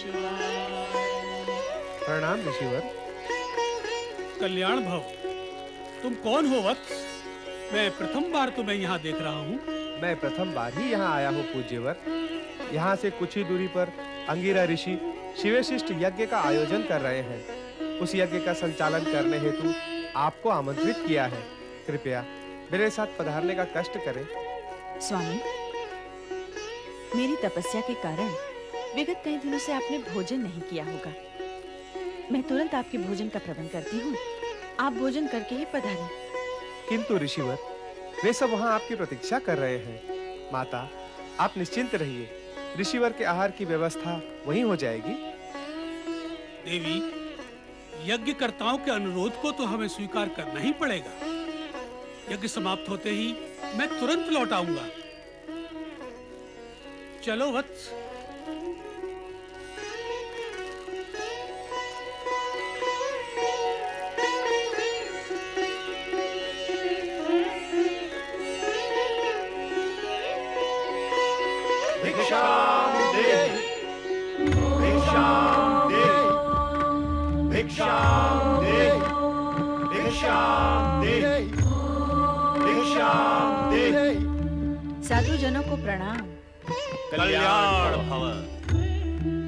शिवाय। प्रणाम ऋषिवर। कल्याण भव। तुम कौन हो वत्स? मैं प्रथम बार तुम्हें यहाँ देख रहा हूँ। मैं प्रथम बार ही यहाँ आया हूँ पूज्यवर। यहाँ से कुछ ही दूरी पर अंगिरा ऋषि शिवशिष्ट यज्ञ का आयोजन कर रहे हैं। उस यज्ञ का संचालन करने हेतु आपको आमंत्रित किया है। कृपया मेरे साथ पधारने का कष्ट करें। स्वामी, मेरी तपस्या के कारण विगत कई दिनों से आपने भोजन नहीं किया होगा। मैं तुरंत आपके भोजन का प्रबंध करती हूँ। आप भोजन करके ही पधारें। किंतु ऋषिवर, वे सब वहाँ आपकी प्रतीक्षा कर रहे हैं। माता, आप निश्चिंत रहिए। ऋषिवर के आहार की व्यवस्था वहीं हो जाएगी। देवी, यज्ञकर्ताओं के अनुरोध को तो हमें स्वीकार करना ही पड़ेगा। यज्ञ समाप्त होते ही मैं तुरंत लौट आऊंगा। चलो वत्स। भिक्षाम दे, भिक्षाम दे, भिक्षाम दे, भिक्षाम दे, भिक्षाम दे। साधु जनों को प्रणाम। कल्याण भव।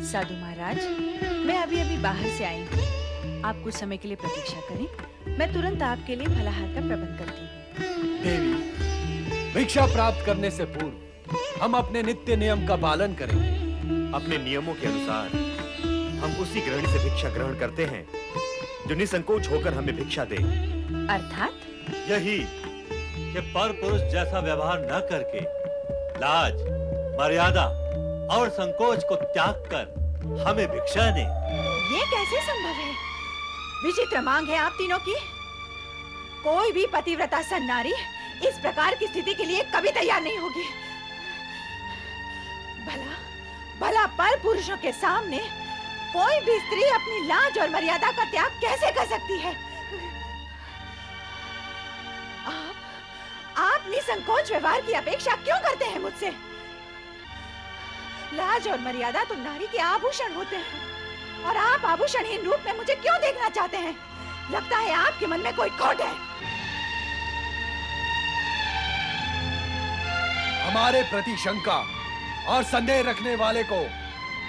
साधु महाराज, मैं अभी बाहर से आई हूँ। आप कुछ समय के लिए प्रतीक्षा करें। मैं तुरंत आपके लिए फलाहार का प्रबंध करती हूँ। देवी, भिक्षा प्राप्त करने से पूर्व हम अपने नित्य नियम का पालन करेंगे। अपने नियमों के अनुसार हम उसी गृहिणी से भिक्षा ग्रहण करते हैं जो निसंकोच होकर हमें भिक्षा दे। अर्थात यही कि पर पुरुष जैसा व्यवहार न करके लाज, मर्यादा और संकोच को त्याग कर हमें भिक्षा दे। ये कैसे संभव है? विचित्र मांग है आप तीनों की। कोई भी पतिव्रता सन्नारी इस प्रकार की स्थिति के लिए कभी तैयार नहीं होगी। भला पर पुरुषों के सामने कोई भी स्त्री अपनी लाज और मर्यादा का त्याग कैसे कर सकती है? आप निसंकोच व्यवहार की अपेक्षा क्यों करते हैं मुझसे? लाज और मर्यादा तो नारी के आभूषण होते हैं, और आप आभूषणहीन रूप में मुझे क्यों देखना चाहते हैं? लगता है आपके मन में कोई खोट है। हमारे प्रति शंका और संदेह रखने वाले को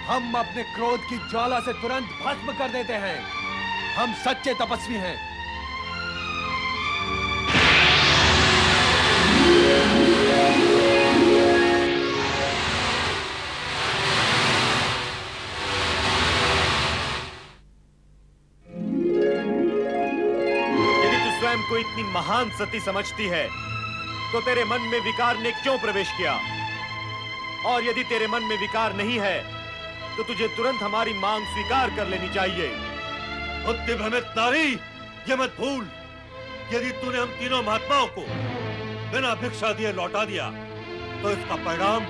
हम अपने क्रोध की ज्वाला से तुरंत भस्म कर देते हैं। हम सच्चे तपस्वी हैं। यदि तू स्वयं को इतनी महान सती समझती है तो तेरे मन में विकार ने क्यों प्रवेश किया? और यदि तेरे मन में विकार नहीं है तो तुझे तुरंत हमारी मांग स्वीकार कर लेनी चाहिए। बुद्धि भ्रमित नारी, ये मत भूल, यदि तूने हम तीनों महात्माओं को बिना भिक्षा दिए लौटा दिया तो इसका परिणाम,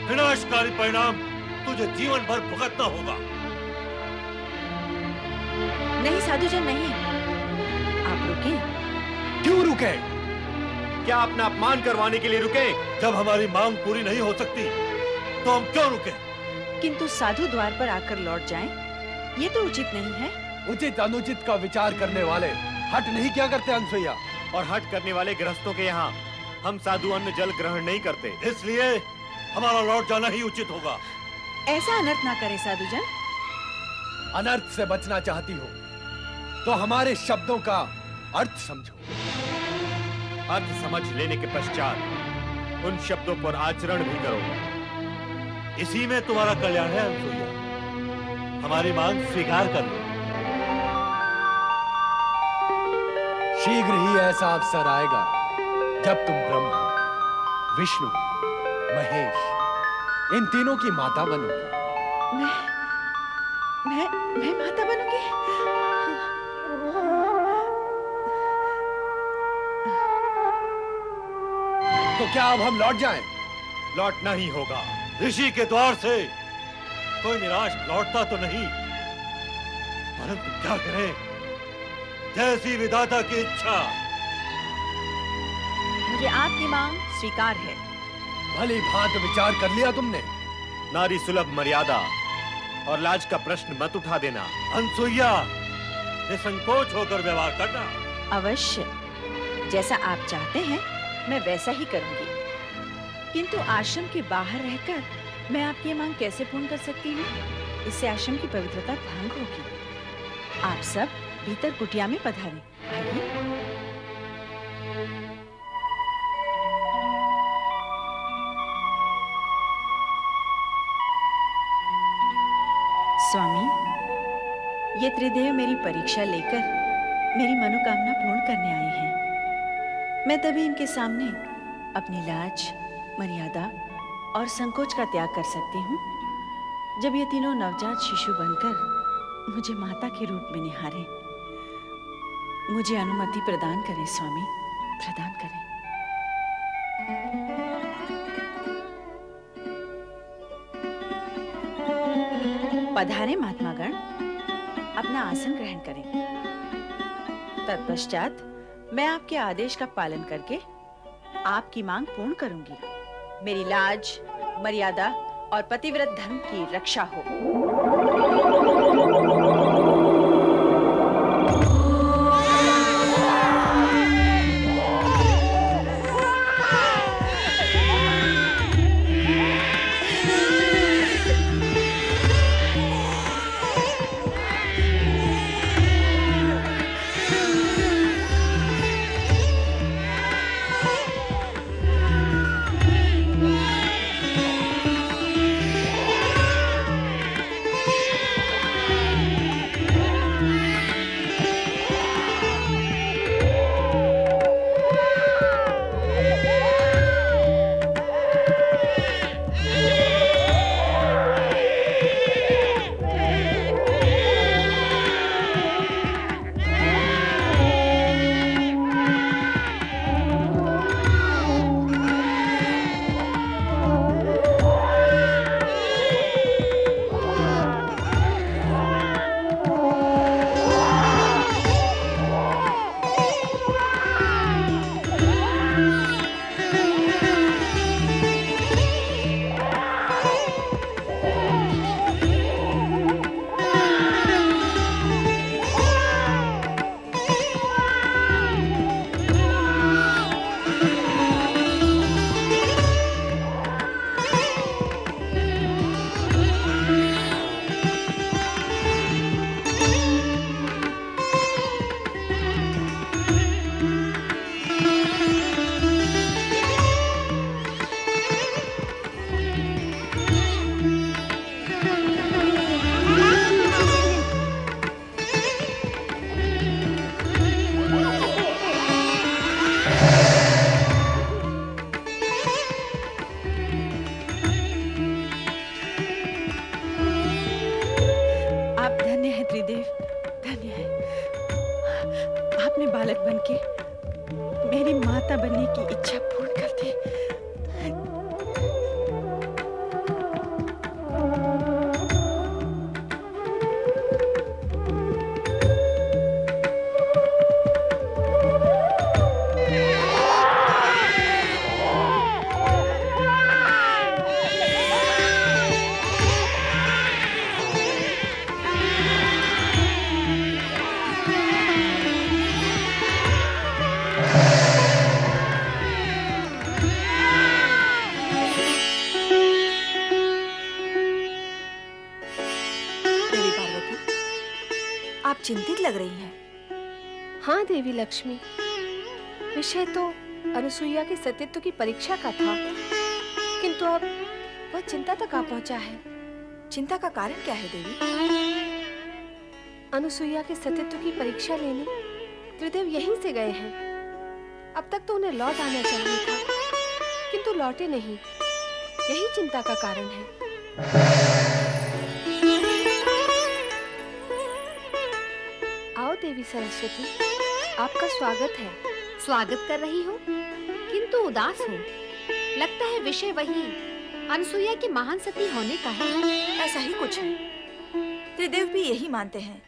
विनाशकारी परिणाम तुझे जीवन भर भुगतना होगा। नहीं साधुजन, नहीं। आप रुके। क्यों रुके? क्या अपना अपमान करवाने के लिए रुके? जब हमारी मांग पूरी नहीं हो सकती तो हम क्यों रुके? किंतु साधु द्वार पर आकर लौट जाएं, ये तो उचित नहीं है। उचित अनुचित का विचार करने वाले हट नहीं क्या करते अनसुईया? और हट करने वाले गृहस्थों के यहाँ हम साधु अन्न जल ग्रहण नहीं करते। इसलिए हमारा लौट जाना ही उचित होगा। ऐसा अनर्थ ना करे साधुजन। अनर्थ से बचना चाहती हो तो हमारे शब्दों का अर्थ समझो। अर्थ समझ लेने के पश्चात उन शब्दों पर आचरण भी करो। इसी में तुम्हारा कल्याण है अनसुईया। हमारी मांग स्वीकार कर लो। शीघ्र ही ऐसा अवसर आएगा जब तुम ब्रह्मा, विष्णु, महेश इन तीनों की माता बनोगी। मैं माता बनूंगी? तो क्या अब हम लौट जाएं? लौटना ही होगा। ऋषि के द्वार से कोई निराश लौटता तो नहीं, परंतु क्या करें, जैसी विधाता की इच्छा। मुझे आपकी मांग स्वीकार है। भली भांति विचार कर लिया तुमने? नारी सुलभ मर्यादा और लाज का प्रश्न मत उठा देना। अनसुईया, निसंकोच होकर व्यवहार करना। अवश्य, जैसा आप चाहते हैं मैं वैसा ही करूंगी। किंतु आश्रम के बाहर रहकर मैं आपकी ये मांग कैसे पूर्ण कर सकती हूँ? इससे आश्रम की पवित्रता भंग होगी। आप सब भीतर कुटिया में पधारें। आइए। स्वामी, ये त्रिदेव मेरी परीक्षा लेकर मेरी मनोकामना पूर्ण करने आए हैं। मैं तभी इनके सामने अपनी लाज, मर्यादा और संकोच का त्याग कर सकती हूँ जब ये तीनों नवजात शिशु बनकर मुझे माता के रूप में निहारें। मुझे अनुमति प्रदान करें स्वामी, प्रदान करें। पधारें महात्मागण, अपना आसन ग्रहण करें। तत्पश्चात मैं आपके आदेश का पालन करके आपकी मांग पूर्ण करूंगी। मेरी लाज, मर्यादा और पतिव्रत धर्म की रक्षा हो। त्रिदेव, धन्य है। आपने बालक बनके मेरी माता बनने की इच्छा पूर्ण कर दी। आप चिंतित लग रही हैं। हाँ देवी लक्ष्मी, विषय तो अनुसुईया के सतीत्व की परीक्षा का था, किंतु अब वह चिंता तक आ पहुंचा है। चिंता का कारण क्या है देवी? अनुसुईया के सतीत्व की परीक्षा लेने त्रिदेव यहीं से गए हैं। अब तक तो उन्हें लौट आना चाहिए था, किंतु लौटे नहीं। यही चिंता का कारण है। आओ देवी सरस्वती, आपका स्वागत है। स्वागत कर रही हो, किंतु उदास हो। लगता है विषय वही अनुसुईया के महान सती होने का है। ऐसा ही कुछ है। त्रिदेव भी यही मानते हैं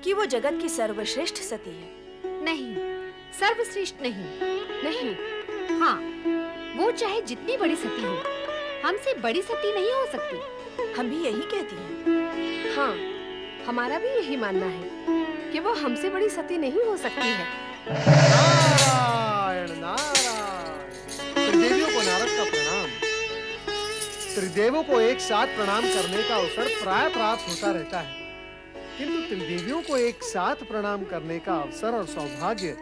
कि वो जगत की सर्वश्रेष्ठ सती है। नहीं, सर्वश्रेष्ठ नहीं। नहीं, हाँ, वो चाहे जितनी बड़ी सती हो, हमसे बड़ी सती नहीं हो सकती। हम भी यही कहती हैं। हाँ, हमारा भी यही मानना है कि वो हमसे बड़ी सती नहीं हो सकती है। नारायण नारायण। त्रिदेवियों को नारद का प्रणाम। त्रिदेवों को एक साथ प्रणाम करने का अवसर प्राय प्राप्त होता रहता है, किंतु त्रिदेवियों को एक साथ प्रणाम करने का अवसर और सौभाग्य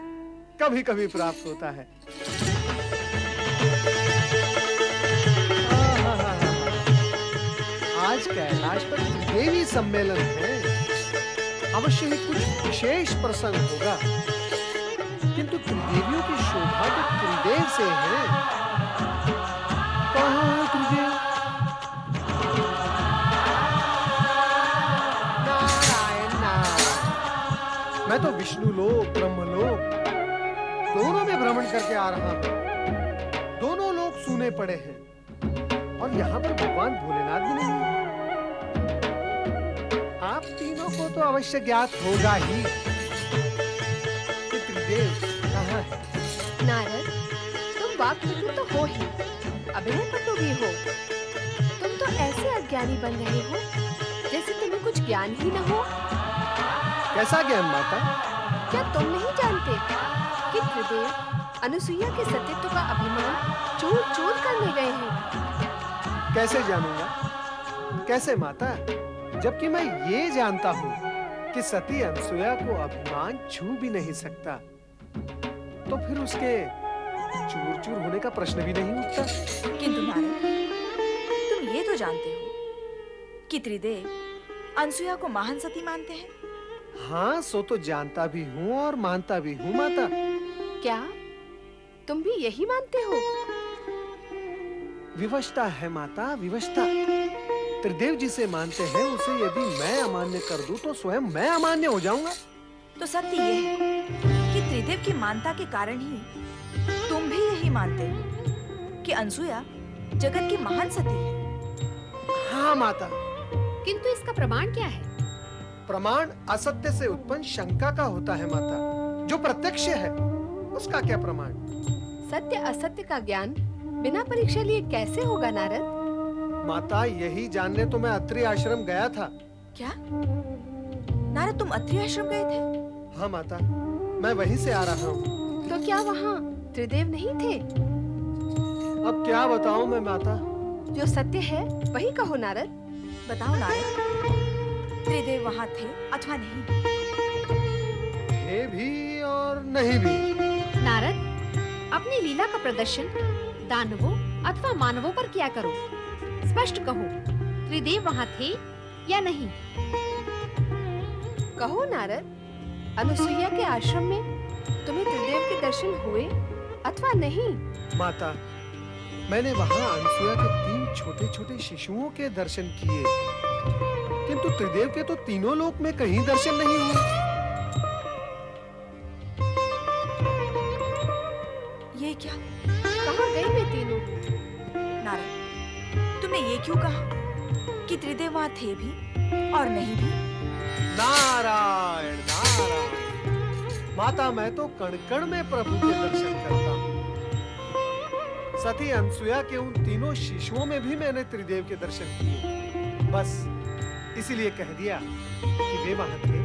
कभी-कभी प्राप्त होता है। आज कैलाश पर त्रिदेवी सम्मेलन है। अवश्य ही कुछ विशेष प्रसंग होगा, किंतु त्रिदेवियों की शोभा तो त्रिदेव से है। कहाँ है त्रिदेव? नारायण नारायण। मैं तो विष्णु लोक, ब्रह्मलोक दोनों में भ्रमण करके आ रहा हूँ। दोनों लोग सूने पड़े हैं और यहाँ पर भगवान भोलेनाथ भी नहीं है। आप तीनों को तो अवश्य ज्ञात होगा ही कि त्रिदेव कहाँ है। नारद, तुम वाक्पटु तो हो ही, अभिनय पटु भी हो। तुम तो ऐसे अज्ञानी बन रहे हो जैसे तुम्हें कुछ ज्ञान ही न हो। कैसा ज्ञान माता? क्या तुम नहीं जानते कि त्रिदेव अनुसुईया के सतीत्व का अभिमान चूर चूर करने गए हैं? कैसे जानूंगा? कैसे माता? जबकि मैं ये जानता हूँ कि सती अनसुया को अभिमान छू भी नहीं सकता, तो फिर उसके चूर चूर होने का प्रश्न भी नहीं उठता। किंतु नारद, तुम ये तो जानते हो कि त्रिदेव अनसुया को महान सती मानते हैं। हाँ, सो तो जानता भी हूँ और मानता भी हूँ माता। क्या तुम भी यही मानते हो? विवशता है माता, विवशता। त्रिदेव जिसे मानते हैं उसे यदि मैं अमान्य कर दूं तो स्वयं मैं अमान्य हो जाऊंगा। तो सत्य ये है कि त्रिदेव की मानता के कारण ही तुम भी यही मानते हो कि अनसुया जगत की महान सती है। हाँ माता। किंतु इसका प्रमाण क्या है? प्रमाण असत्य से उत्पन्न शंका का होता है माता। जो प्रत्यक्ष है उसका क्या प्रमाण? सत्य असत्य का ज्ञान बिना परीक्षा लिए कैसे होगा नारद? माता, यही जानने तो मैं अत्रि आश्रम गया था। क्या नारद, तुम अत्रि आश्रम गए थे? हाँ माता, मैं वहीं से आ रहा हूँ। तो क्या वहाँ त्रिदेव नहीं थे? अब क्या बताऊँ मैं माता? जो सत्य है वही कहो नारद। बताओ नारद, त्रिदेव वहाँ थे अथवा नहीं? थे भी और नहीं भी। नारद, अपनी लीला का प्रदर्शन दानवों अथवा मानवों पर किया करो। स्पष्ट कहो, त्रिदेव वहाँ थे या नहीं? कहो नारद, अनुसुईया के आश्रम में तुम्हें त्रिदेव के दर्शन हुए अथवा नहीं? माता, मैंने वहाँ अनसुया के 3 छोटे-छोटे शिशुओं के दर्शन किए, किंतु त्रिदेव के तो तीनों लोक में कहीं दर्शन नहीं हुए। ये क्या? कहाँ गए वे तीनों? नारद, तुमने ये क्यों कहा कि त्रिदेव वहाँ थे भी और नहीं भी? नारायण नारायण। माता, मैं तो कण-कण में प्रभु के दर्शन करता हूँ। सती अनसुया के उन तीनों शिशुओं में भी मैंने त्रिदेव के दर्शन किए। बस इसीलिए कह दिया कि वे वहाँ थे।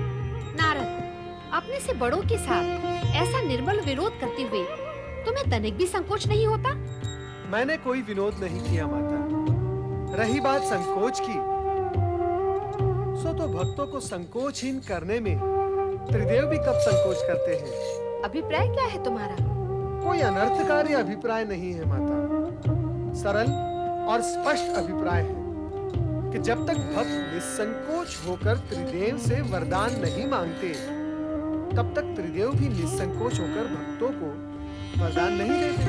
नारद, अपने से बड़ों के साथ ऐसा निर्बल विरोध करते हुए तुम्हें तनिक भी संकोच नहीं होता? मैंने कोई विनोद नहीं किया माता। रही बात संकोच की, सो तो भक्तों को संकोचहीन करने में त्रिदेव भी कब संकोच करते हैं। अभिप्राय क्या है तुम्हारा? कोई अनर्थकारी अभिप्राय नहीं है माता। सरल और स्पष्ट अभिप्राय है कि जब तक भक्त निसंकोच होकर त्रिदेव से वरदान नहीं मांगते, तब तक त्रिदेव भी निसंकोच होकर भक्तों को वरदान नहीं देते।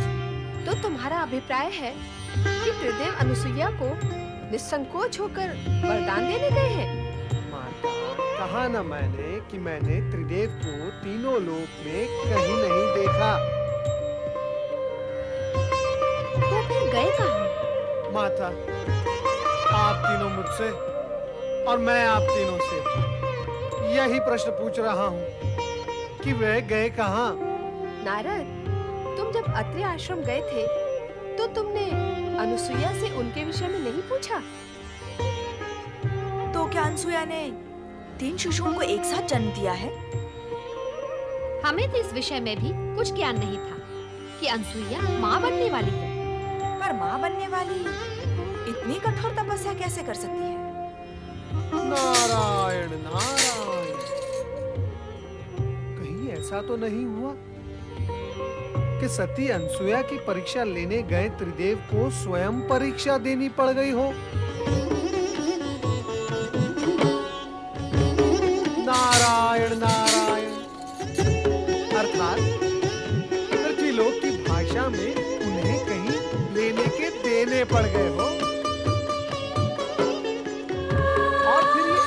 तो तुम्हारा अभिप्राय है कि त्रिदेव अनुसुईया को निसंकोच होकर वरदान देने गए हैं? माता, कहा ना मैंने कि मैंने त्रिदेव को तीनों लोक में कहीं नहीं देखा। तो फिर गए कहाँ? माता, आप तीनों मुझसे और मैं आप तीनों से यही प्रश्न पूछ रहा हूँ कि वे गए कहाँ? नारद, तुम जब अत्रि आश्रम गए थे तो तुमने अनुसुईया से उनके विषय में नहीं पूछा? तो क्या अनसुया ने 3 शिशुओं को एक साथ जन्म दिया है? हमें तो इस विषय में भी कुछ ज्ञान नहीं था कि अनसुईया माँ बनने वाली है। पर माँ बनने वाली इतनी कठोर तपस्या कैसे कर सकती है? नारायण नारायण, कहीं ऐसा तो नहीं हुआ कि सती अनसुया की परीक्षा लेने गए त्रिदेव को स्वयं परीक्षा देनी पड़ गई हो? नारायण नारायण, अर्थात पृथ्वीलोक की भाषा में उन्हें कहीं लेने के देने पड़ गए हो। और फिर ये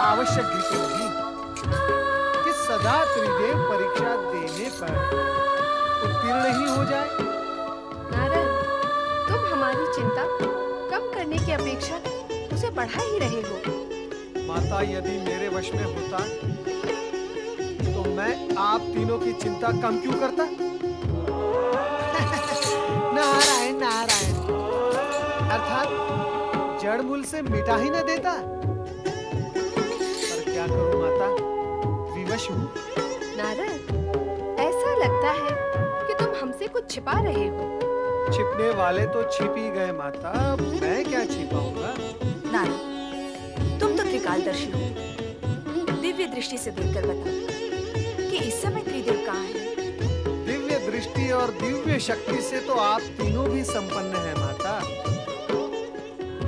आवश्यक भी तो नहीं कि सदा त्रिदेव परीक्षा देने पर उत्तीर्ण ही हो जाए। नारद, तुम हमारी चिंता कम करने की अपेक्षा उसे बढ़ा ही रहे हो। माता, यदि मेरे वश में होता तो मैं आप तीनों की चिंता कम क्यों करता? नारायण नारायण, अर्थात जड़ मूल से मिटा ही न देता। पर क्या करूं माता, विवश हूं। नारद, ऐसा लगता है कि तुम हमसे कुछ छिपा रहे हो। छिपने वाले तो छिप ही गए माता, अब मैं क्या छिपाऊंगा? नारद, तुम तो त्रिकालदर्शी हो। दिव्य दृष्टि से देखकर बता कि इस समय त्रिदेव कहाँ हैं? दिव्य दृष्टि और दिव्य शक्ति से तो आप तीनों भी संपन्न हैं माता।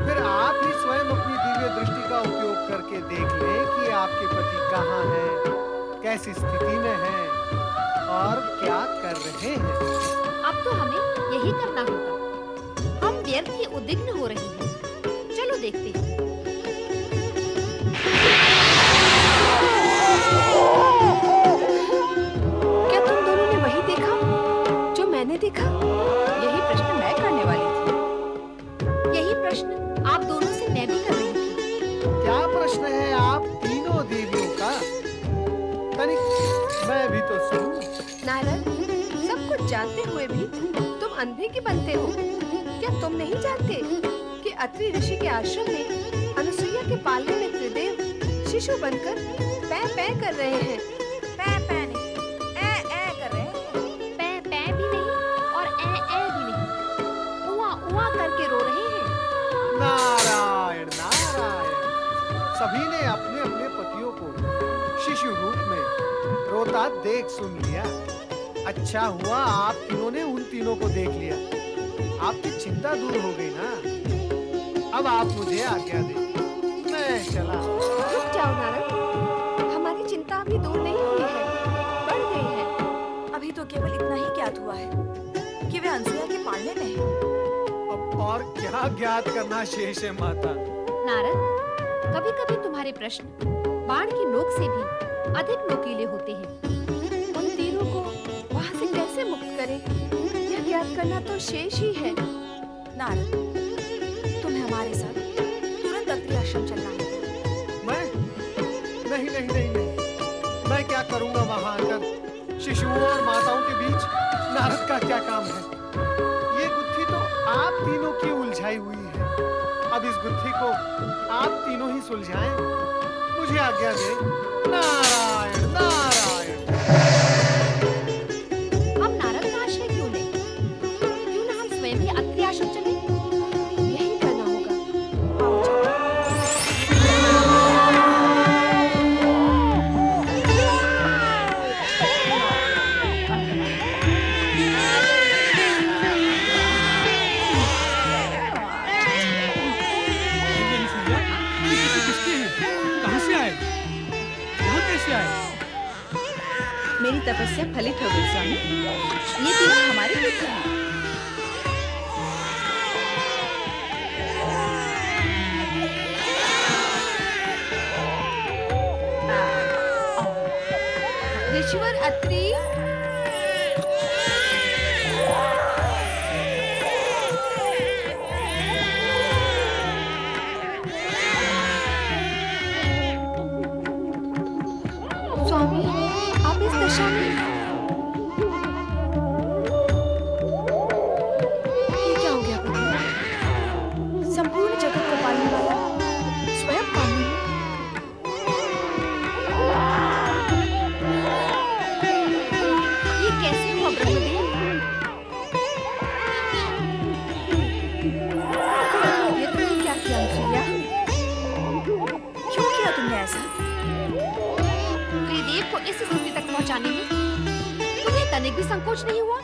फिर आप ही स्वयं अपनी दिव्य दृष्टि का उपयोग करके देख लें कि आपके पति कहाँ हैं, कैसी स्थिति में हैं और क्या कर रहे हैं। अब तो हमें यही करना होगा। हम व्यर्थ ही उद्विग्न हो रहे हैं। चलो देखते हैं। क्या तुम दोनों ने वही देखा जो मैंने देखा? यही प्रश्न मैं करने वाली थी। यही प्रश्न आप दोनों से मैं भी कर रही थी। क्या प्रश्न है आप तीनों देवियों का? तनिक मैं भी तो सुनूं। नारद, सब कुछ जानते हुए भी तुम अंधे की बनते हो। क्या तुम नहीं जानते कि अत्रि ऋषि के आश्रम में अनुसुईया के पालने में त्रिदेव शिशु बनकर पै पै कर रहे हैं? पै पै नहीं, ए कर रहे हैं। पै पै भी नहीं और ए भी नहीं, उआ उआ करके रो रहे हैं। नारायण नारायण, सभी ने अपने अपने पतियों को शिशु रूप में रोता देख सुन लिया। अच्छा हुआ आप तीनों ने उन तीनों को देख लिया, आपकी चिंता दूर हो गई ना। अब आप मुझे आज्ञा दें, मैं चला। रुक जाओ नारद, हमारी चिंता अभी दूर नहीं हुई है, बढ़ गई है। अभी तो केवल इतना ही ज्ञात हुआ है कि वे अनसुया के पालने में हैं। अब और क्या ज्ञात करना शेष है माता? नारद, कभी-कभी तुम्हारे प्रश्न बाण की नोक से भी अधिक नोकीले होते हैं। उन तीनों को वहाँ से कैसे मुक्त करें, यह ज्ञात करना तो शेष ही है। नारद, तुम्हें हमारे साथ तुरंत अत्रि आश्रम चलना है। मैं नहीं नहीं नहीं नहीं, मैं क्या करूंगा वहां आकर? शिशुओं और माताओं के बीच नारद का क्या काम है? ये गुत्थी तो आप तीनों की उलझाई हुई है। अब इस गुत्थी को आप तीनों ही सुलझाएं। मुझे आज्ञा दें। नारायण नारायण। हम नारद का आश्रय क्यों लें? क्यों ना हम स्वयं ही अत्रि आश्रम चलें? यही करना होगा। आओ चलो। देवी अनुसुईया, ये शिशु किसके हैं? कहाँ से आए? यहाँ कैसे आए? मेरी तपस्या फलित हो गई स्वामी। ये तीनों हमारे पुत्र हैं। ऋषिवर अत्रि, स्वामी, आप इस दशा में? ये क्या हो गया प्रभु? संपूर्ण जगत को पालने वाला स्वयं पानी में किया तुमने ऐसा? त्रिदेव को इस स्थिति तक पहुंचाने में तुम्हें तनिक भी संकोच नहीं हुआ?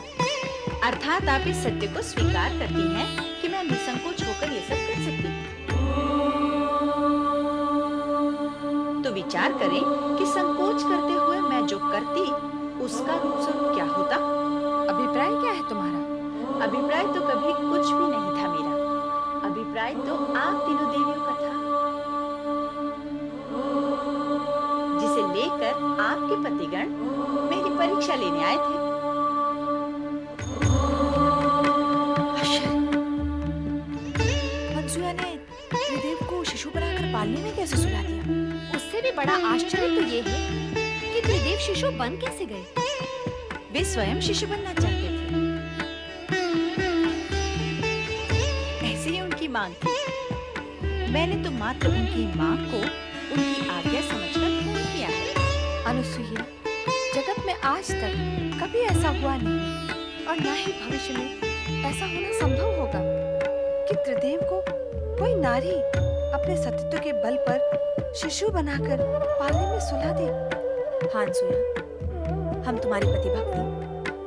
अर्थात आप इस सत्य को स्वीकार करती हैं कि मैं निसंकोच होकर ये सब कर सकती हूँ। तो विचार करें कि संकोच करते हुए मैं जो करती उसका रूप स्वरूप क्या होता। अभिप्राय क्या है तुम्हारा? अभिप्राय तो कभी कुछ भी नहीं था मेरा। अभिप्राय तो आप तीनों देवियों का था, जिसे लेकर आपके पतिगण मेरी परीक्षा लेने आए थे। अनसुया ने त्रिदेव को शिशु बनाकर पालने में कैसे सुला दिया? उससे भी बड़ा आश्चर्य तो ये है कि त्रिदेव शिशु बन कैसे गए। वे स्वयं शिशु बनना चाहते थे, ऐसी ही उनकी मांग थी। मैंने तो मात्र उनकी मांग को उनकी आज्ञा समझकर पूर्ण किया है। अनुसुईया, जगत में आज तक कभी ऐसा हुआ नहीं और ना ही भविष्य में ऐसा होना संभव होगा कि त्रिदेव को कोई नारी अपने सतीत्व के बल पर शिशु बनाकर पालने में सुला दे। हाँ अनसुया, हम तुम्हारी प्रतिभक्ति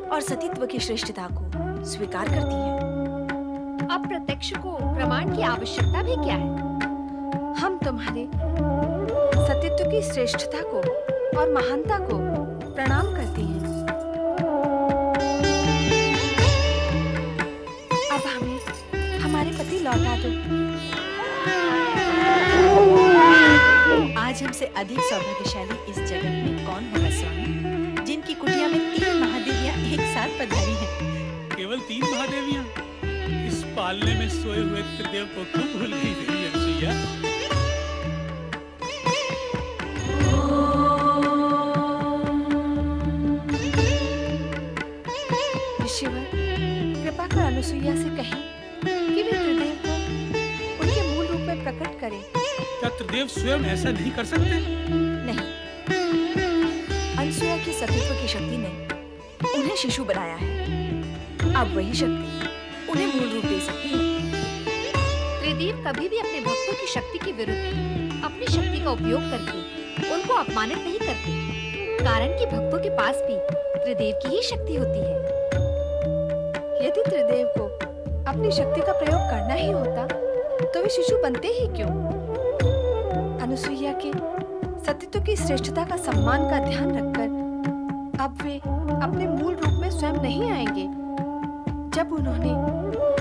और सतीत्व की श्रेष्ठता को स्वीकार करती हैं। अब प्रत्यक्ष को प्रमाण की आवश्यकता भी क्या है? हम तुम्हारे सतीत्व की श्रेष्ठता को और महानता को प्रणाम करती हैं। अब हमें हमारे पति लौटा दो। आज हमसे अधिक सौभाग्यशाली इस जगत में कौन होगा स्वामी, जिनकी कुटिया में 3 महादेवियां एक साथ पधारी हैं। केवल 3 महादेवियां इस पालने में सोए हुए त्रिदेव को क्यों भूल गई देवी अनसुईया? ऋषिवर, कृपा कर अनुसुईया से कहें कि वे त्रिदेव को उनके मूल रूप में प्रकट करें। क्या त्रिदेव स्वयं ऐसा नहीं कर सकते? नहीं, अनसुया की सतीत्व की शक्ति ने उन्हें शिशु बनाया है। अब वही शक्ति उन्हें मूल रूप दे सकती है। त्रिदेव कभी भी अपने भक्तों की शक्ति के विरुद्ध अपनी शक्ति का उपयोग करके उनको अपमानित नहीं करते, कारण कि भक्तों के पास भी त्रिदेव की ही शक्ति होती है। यदि त्रिदेव को अपनी शक्ति का प्रयोग करना ही होता तो वे शिशु बनते ही क्यों? अनुसुईया के सतीत्व की श्रेष्ठता का सम्मान का ध्यान रखकर अब वे अपने मूल रूप में स्वयं नहीं आएंगे। जब उन्होंने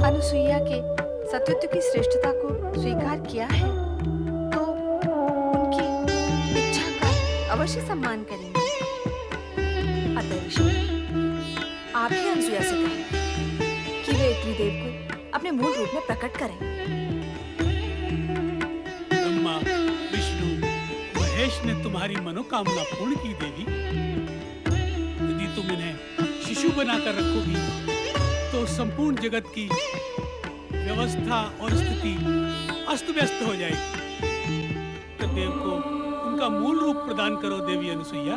अनुसुईया के सतीत्व की श्रेष्ठता को स्वीकार किया है तो उनकी इच्छा का अवश्य सम्मान करेंगे। अतः ऋषि, आप ही अनसुया से कहें कि वे त्रिदेव को अपने मूल रूप में प्रकट करें। ब्रह्मा, विष्णु, महेश ने तुम्हारी मनोकामना पूर्ण की देवी। यदि तुम इन्हें शिशु बनाकर रखोगी तो संपूर्ण जगत की व्यवस्था और स्थिति अस्त व्यस्त हो जाएगी। त्रिदेव को उनका मूल रूप प्रदान करो देवी अनसुईया।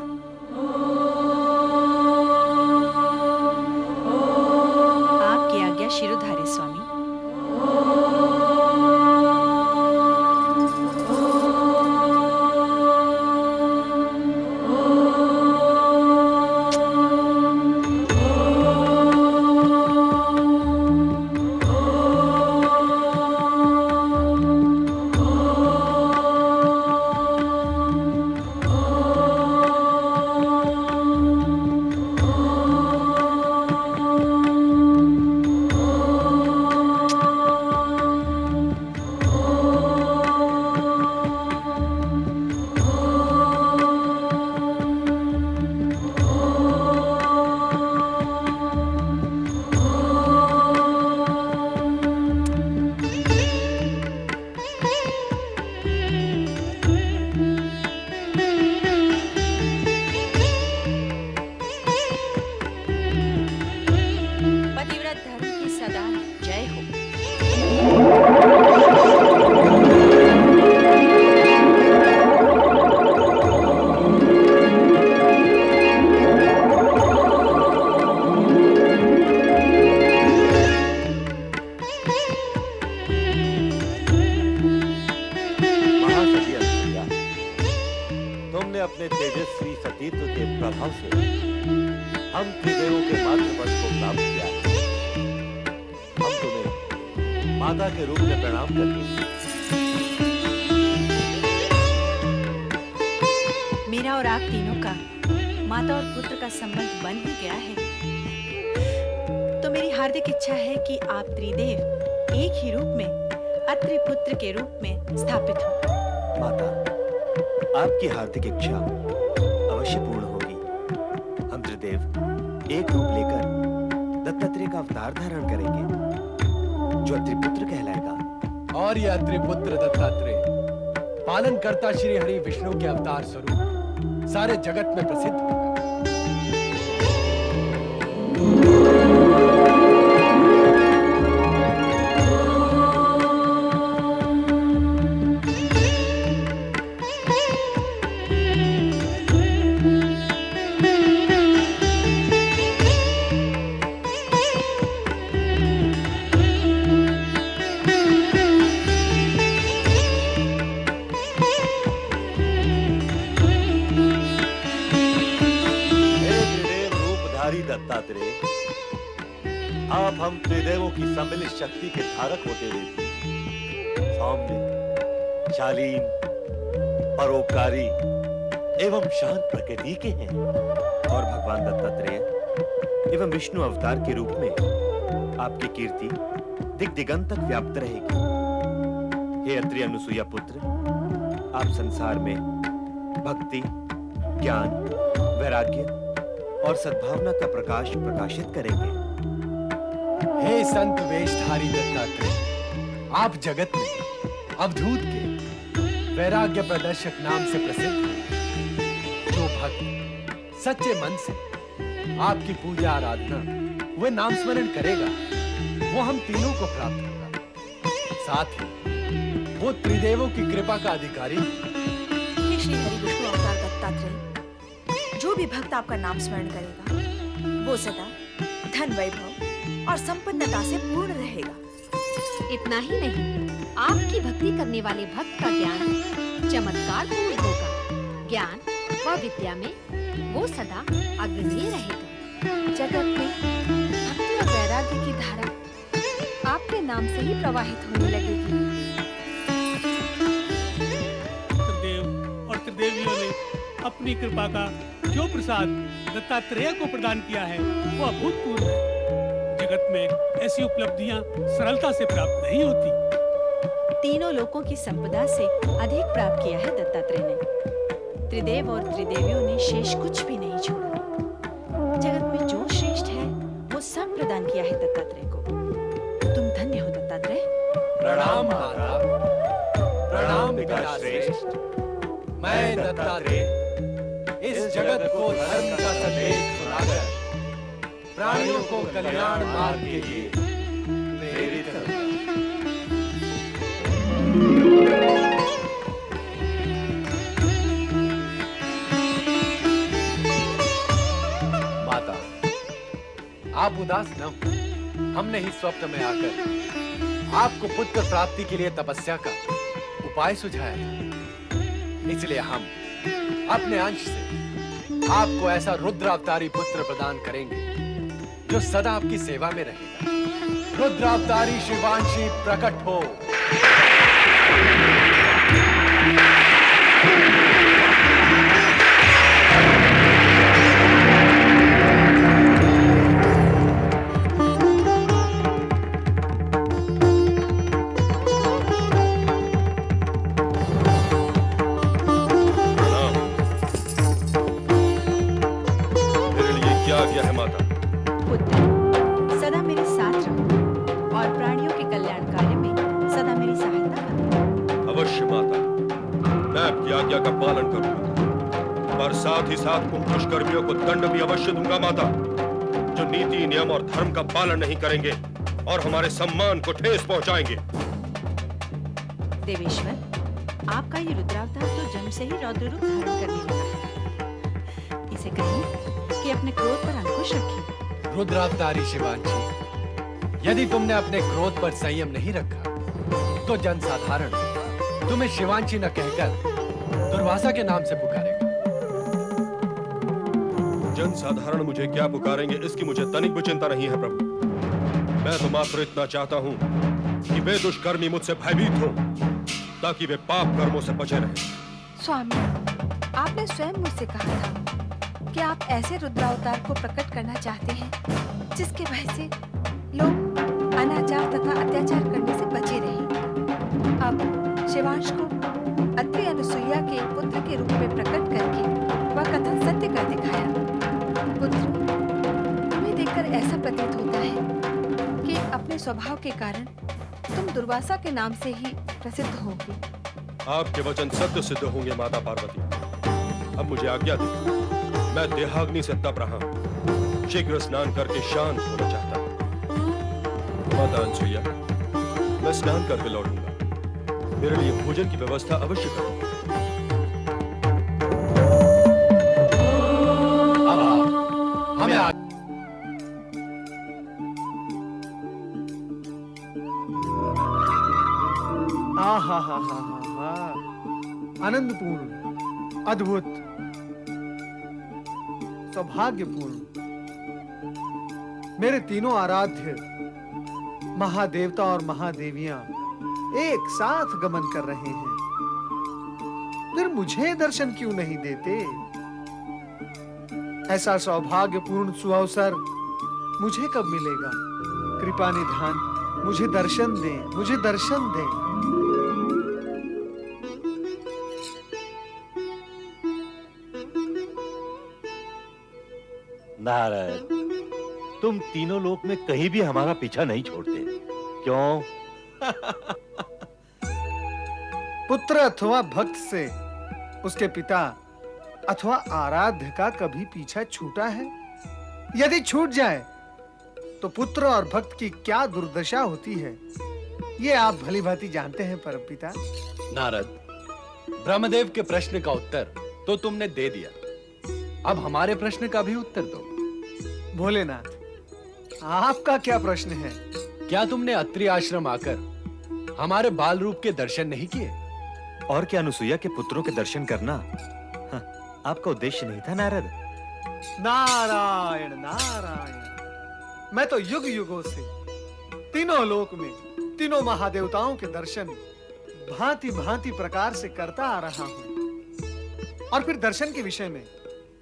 आपकी आज्ञा शिरोधार्य स्वामी। तुमने अपने तेजस्वी सतीत्व के प्रभाव से हम त्रिदेवों के मातृपद को प्राप्त किया है। हम तुम्हें माता के रूप में प्रणाम करते हैं। मेरा और आप तीनों का माता और पुत्र का संबंध बन ही गया है, तो मेरी हार्दिक इच्छा है कि आप त्रिदेव एक ही रूप में अत्रि पुत्र के रूप में स्थापित हो। माता, आपकी हार्दिक इच्छा अवश्य पूर्ण होगी। हम त्रिदेव एक रूप लेकर दत्तात्रेय का अवतार धारण करेंगे, जो अत्रिपुत्र कहलाएगा। और यह अत्रिपुत्र दत्तात्रेय पालनकर्ता श्री हरि विष्णु के अवतार स्वरूप सारे जगत में प्रसिद्ध होगा। दत्तात्रेय, आप हम त्रिदेवों की सम्मिलित शक्ति के धारक होते हुए सौम्य, शालीन, परोपकारी एवं शांत प्रकृति के हैं। और भगवान दत्तात्रेय एवं विष्णु अवतार के रूप में आपकी कीर्ति दिग दिगंत तक व्याप्त रहेगी। हे अत्रि अनुसुईया पुत्र, आप संसार में भक्ति, ज्ञान, वैराग्य और सद्भावना का प्रकाश प्रकाशित करेंगे। हे संत वेशधारी दत्तात्रेय, आप जगत में अवधूत के वैराग्य प्रदर्शक नाम से प्रसिद्ध हैं। जो भक्त सच्चे मन से आपकी पूजा आराधना वे नाम स्मरण करेगा, वो हम तीनों को प्राप्त होगा। साथ ही वो त्रिदेवों की कृपा का अधिकारी। हे श्री हरि विष्णु अवतार दत्तात्रेय, जो भी भक्त आपका नाम स्मरण करेगा वो सदा धन, वैभव और संपन्नता से पूर्ण रहेगा। इतना ही नहीं, आपकी भक्ति करने वाले भक्त का ज्ञान चमत्कार पूर्ण होगा। ज्ञान व विद्या में वो सदा अग्रणीय रहेगा। जगत में भक्ति और वैराग्य की धारा आपके नाम से ही प्रवाहित होने लगेगी। त्रिदेव और त्रिदेवियों ने अपनी कृपा का जो प्रसाद दत्तात्रेय को प्रदान किया है वो अभूतपूर्व है। जगत में ऐसी उपलब्धियां सरलता से प्राप्त नहीं होती। तीनों लोकों की संपदा से अधिक प्राप्त किया है दत्तात्रेय ने। त्रिदेव और त्रिदेवियों ने शेष कुछ भी नहीं छोड़ा। जगत में जो श्रेष्ठ है वो सब प्रदान किया है दत्तात्रेय को। तुम धन्य हो दत्तात्रेय। प्रणाम माता, प्रणाम पिता श्रेष्ठ। मैं दत्तात्रेय इस जगत को धर्म का संदेश सुनाकर प्राणियों को कल्याण मार्ग के लिए प्रेरित करूंगा। माता, आप उदास न हो। हमने ही स्वप्न में आकर आपको पुत्र प्राप्ति के लिए तपस्या का उपाय सुझाया था। इसलिए हम अपने अंश से आपको ऐसा रुद्रावतारी पुत्र प्रदान करेंगे जो सदा आपकी सेवा में रहेगा। रुद्रावतारी शिवांशी प्रकट हो। पुत्र, सदा मेरे साथ रहो और प्राणियों के कल्याण कार्य में सदा मेरी सहायता करो। अवश्य माता, मैं आपकी आज्ञा का पालन करूंगा, पर साथ ही साथ उन दुष्कर्मियों को दंड भी अवश्य दूंगा माता, जो नीति, नियम और धर्म का पालन नहीं करेंगे और हमारे सम्मान को ठेस पहुंचाएंगे। देवेश्वर, आपका ये रुद्रावतार तो जन्म से ही रौद्र रूप धारण करने लगा है। इसे कहिए कि अपने क्रोध पर अंकुश रखिए। रुद्रावतारी शिवांशी, यदि तुमने अपने क्रोध पर संयम नहीं रखा तो जनसाधारण तुम्हें शिवांशी न कहकर दुर्वासा के नाम से पुकारेगा। जनसाधारण मुझे क्या पुकारेंगे इसकी मुझे तनिक भी चिंता नहीं है प्रभु। मैं तो मात्र इतना चाहता हूँ कि वे दुष्कर्मी मुझसे भयभीत हो, ताकि वे पाप कर्मों से बचे रहें। स्वामी, आपने स्वयं मुझसे कहा था कि आप ऐसे रुद्रावतार को प्रकट करना चाहते हैं जिसके भय से लोग अनाचार तथा अत्याचार करने से बचे रहें। अब शिवांश को अत्रि अनुसुईया के पुत्र के रूप में प्रकट करके वह कथन सत्य कर दिखाया। पुत्र, तुम्हें देखकर ऐसा प्रतीत होता है कि अपने स्वभाव के कारण तुम दुर्वासा के नाम से ही प्रसिद्ध होगे। आपके वचन सत्य सिद्ध होंगे माता पार्वती। अब मुझे आज्ञा दे, मैं देहाग्नि से तप रहा हूँ, शीघ्र स्नान करके शांत होना चाहता हूँ। माता अनसुईया, मैं स्नान करके लौटूंगा, मेरे लिए भोजन की व्यवस्था अवश्य करो। अब आप हमें हा हा हा हा, आनंदपूर्ण, अद्भुत, सौभाग्यपूर्ण। मेरे तीनों आराध्य महादेवता और महादेवियां एक साथ गमन कर रहे हैं, फिर मुझे दर्शन क्यों नहीं देते? ऐसा सौभाग्यपूर्ण सुअवसर मुझे कब मिलेगा? कृपा निधान मुझे दर्शन दें, मुझे दर्शन दें। नारद, तुम तीनों लोक में कहीं भी हमारा पीछा नहीं छोड़ते, क्यों? पुत्र अथवा भक्त से उसके पिता अथवा आराध्य का कभी पीछा छूटा है? यदि छूट जाए तो पुत्र और भक्त की क्या दुर्दशा होती है, ये आप भली भांति जानते हैं परमपिता। नारद, ब्रह्मदेव के प्रश्न का उत्तर तो तुमने दे दिया, अब हमारे प्रश्न का भी उत्तर दो। भोलेनाथ, आपका क्या प्रश्न है? क्या तुमने अत्रि आश्रम आकर हमारे बाल रूप के दर्शन नहीं किए? और क्या अनुसुईया के पुत्रों के दर्शन करना आपका उद्देश्य नहीं था नारद? नारायण नारायण, मैं तो युग युगों से तीनों लोक में तीनों महादेवताओं के दर्शन भांति भांति प्रकार से करता आ रहा हूं। और फिर दर्शन के विषय में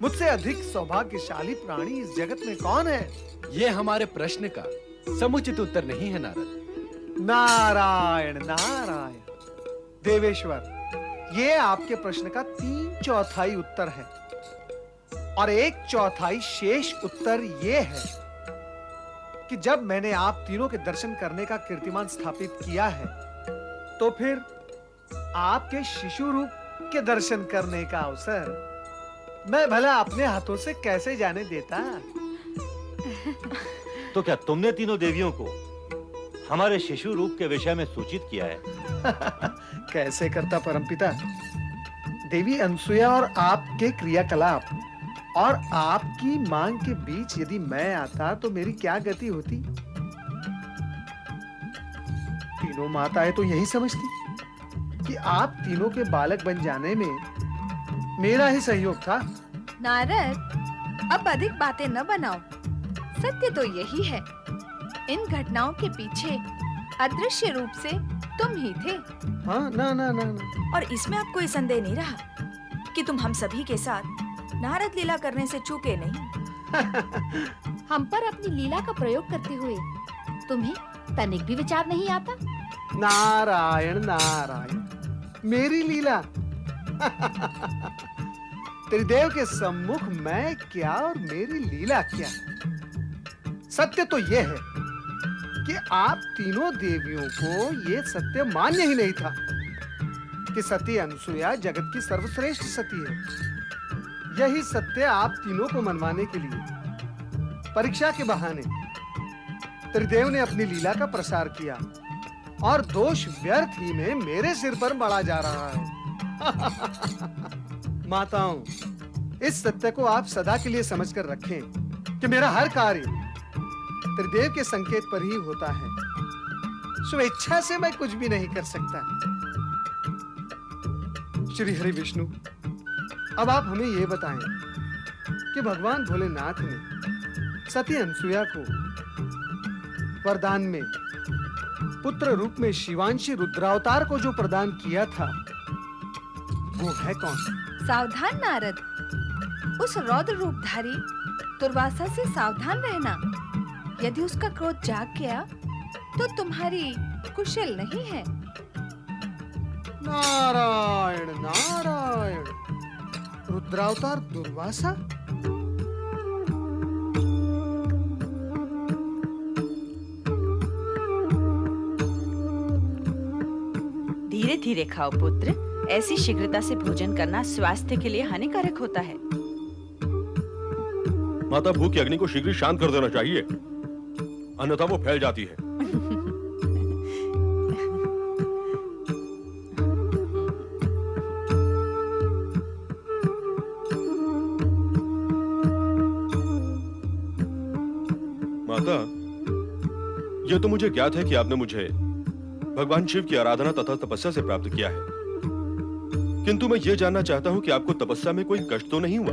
मुझसे अधिक सौभाग्यशाली प्राणी इस जगत में कौन है? ये हमारे प्रश्न का समुचित उत्तर नहीं है नारद। नारायण नारायण, देवेश्वर, ये आपके प्रश्न का 3/4 उत्तर है, और 1/4 शेष उत्तर ये है कि जब मैंने आप तीनों के दर्शन करने का कीर्तिमान स्थापित किया है, तो फिर आपके शिशु रूप के दर्शन करने का अवसर मैं भला अपने हाथों से कैसे जाने देता? तो क्या तुमने तीनों देवियों को हमारे शिशु रूप के विषय में सूचित किया है? कैसे करता परमपिता? देवी अनसुया और आपके क्रियाकलाप और आपकी मांग के बीच यदि मैं आता तो मेरी क्या गति होती? तीनों माताएं तो यही समझती कि आप तीनों के बालक बन जाने में मेरा ही सहयोग था। नारद, अब अधिक बातें न बनाओ। सत्य तो यही है, इन घटनाओं के पीछे अदृश्य रूप से तुम ही थे। हाँ, ना ना ना ना। और इसमें अब कोई संदेह नहीं रहा कि तुम हम सभी के साथ नारद लीला करने से चूके नहीं। हम पर अपनी लीला का प्रयोग करते हुए तुम्हें तनिक भी विचार नहीं आता? नारायण नारायण, मेरी लीला? त्रिदेव के सम्मुख मैं क्या और मेरी लीला क्या? सत्य तो यह है कि आप तीनों देवियों को यह सत्य मान्य ही नहीं था कि सती अनसुया जगत की सर्वश्रेष्ठ सती है। यही सत्य आप तीनों को मनवाने के लिए परीक्षा के बहाने त्रिदेव ने अपनी लीला का प्रसार किया, और दोष व्यर्थ ही में मेरे सिर पर मढ़ा जा रहा है। माताओं, इस सत्य को आप सदा के लिए समझकर रखें कि मेरा हर कार्य त्रिदेव के संकेत पर ही होता है। स्वेच्छा से मैं कुछ भी नहीं कर सकता। श्री हरि विष्णु, अब आप हमें यह बताएं कि भगवान भोलेनाथ ने सती अनसुया को वरदान में पुत्र रूप में शिवांशी रुद्रावतार को जो प्रदान किया था वो है कौन? सावधान नारद, उस रौद्र रूपधारी दुर्वासा से सावधान रहना। यदि उसका क्रोध जाग गया तो तुम्हारी कुशल नहीं है। नारायण नारायण, रुद्रावतार दुर्वासा? धीरे धीरे खाओ पुत्र, ऐसी शीघ्रता से भोजन करना स्वास्थ्य के लिए हानिकारक होता है। माता, भूख की अग्नि को शीघ्र शांत कर देना चाहिए, अन्यथा वो फैल जाती है। माता, यह तो मुझे ज्ञात है कि आपने मुझे भगवान शिव की आराधना तथा तपस्या से प्राप्त किया है, किंतु मैं ये जानना चाहता हूँ कि आपको तपस्या में कोई कष्ट तो नहीं हुआ?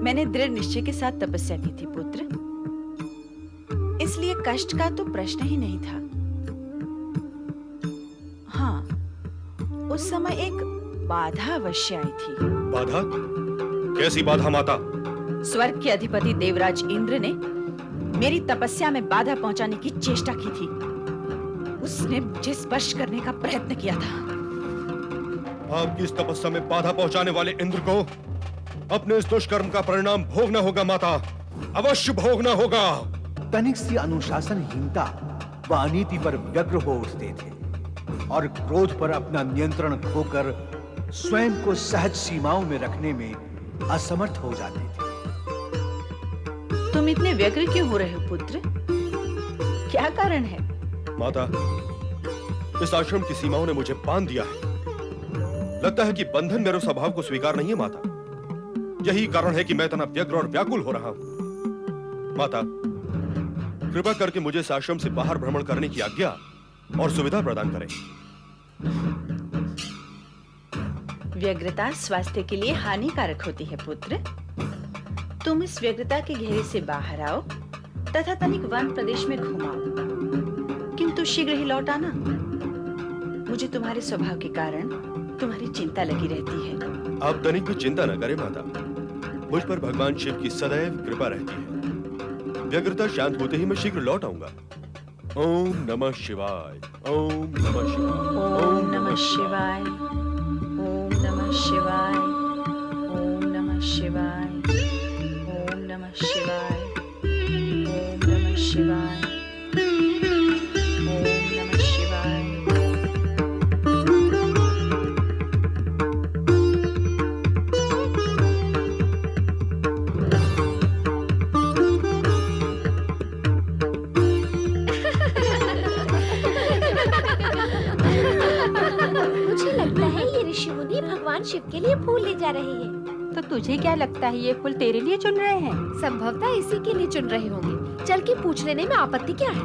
मैंने दृढ़ निश्चय के साथ तपस्या की थी पुत्र, इसलिए कष्ट का तो प्रश्न ही नहीं था। हाँ, उस समय एक बाधा अवश्य आई थी। बाधा? कैसी बाधा माता? स्वर्ग के अधिपति देवराज इंद्र ने मेरी तपस्या में बाधा पहुंचाने की चेष्टा की थी। उसने मुझे स्पर्श करने का प्रयत्न किया था। आपकी इस तपस्या में बाधा पहुंचाने वाले इंद्र को अपने इस दुष्कर्म का परिणाम भोगना होगा माता, अवश्य भोगना होगा। तनिक सी अनुशासनहीनता व अनीति पर व्यग्र हो उठते थे और क्रोध पर अपना नियंत्रण खोकर स्वयं को सहज सीमाओं में रखने में असमर्थ हो जाते थे। तुम इतने व्यग्र क्यों हो रहे हो पुत्र? क्या कारण है? माता, इस आश्रम की सीमाओं ने मुझे बांध दिया है। लगता है कि बंधन मेरे स्वभाव को स्वीकार नहीं है माता। यही कारण है कि मैं इतना व्यग्र और व्याकुल हो रहा हूं। माता, कृपा करके मुझे इस आश्रम से बाहर भ्रमण करने की आज्ञा और सुविधा प्रदान करें। व्यग्रता स्वास्थ्य के लिए हानिकारक होती है पुत्र। तुम इस व्यग्रता के घेरे से बाहर आओ तथा तनिक वन प्रदेश में घुमाओ, किंतु शीघ्र ही लौट आना। मुझे तुम्हारे स्वभाव के कारण तुम्हारी चिंता लगी रहती है। आप तनिक भी चिंता न करें माता, मुझ पर भगवान शिव की सदैव कृपा रहती है। व्यग्रता शांत होते ही मैं शीघ्र लौट आऊंगा। ओम नमः शिवाय, ओम नमः शिवाय, ओम नमः शिवाय, ओम नमः शिवाय, ओम नमः शिवाय, ओम नमः शिवाय, ओम नमः शिवाय, ओम नमः शिवाय। मुझे लगता है ये ऋषि मुनि भगवान शिव के लिए फूल ले जा रहे हैं। तो तुझे क्या लगता है ये फूल तेरे लिए चुन रहे हैं? संभवतः इसी के लिए चुन रहे होंगे। चल के पूछ लेने में आपत्ति क्या है?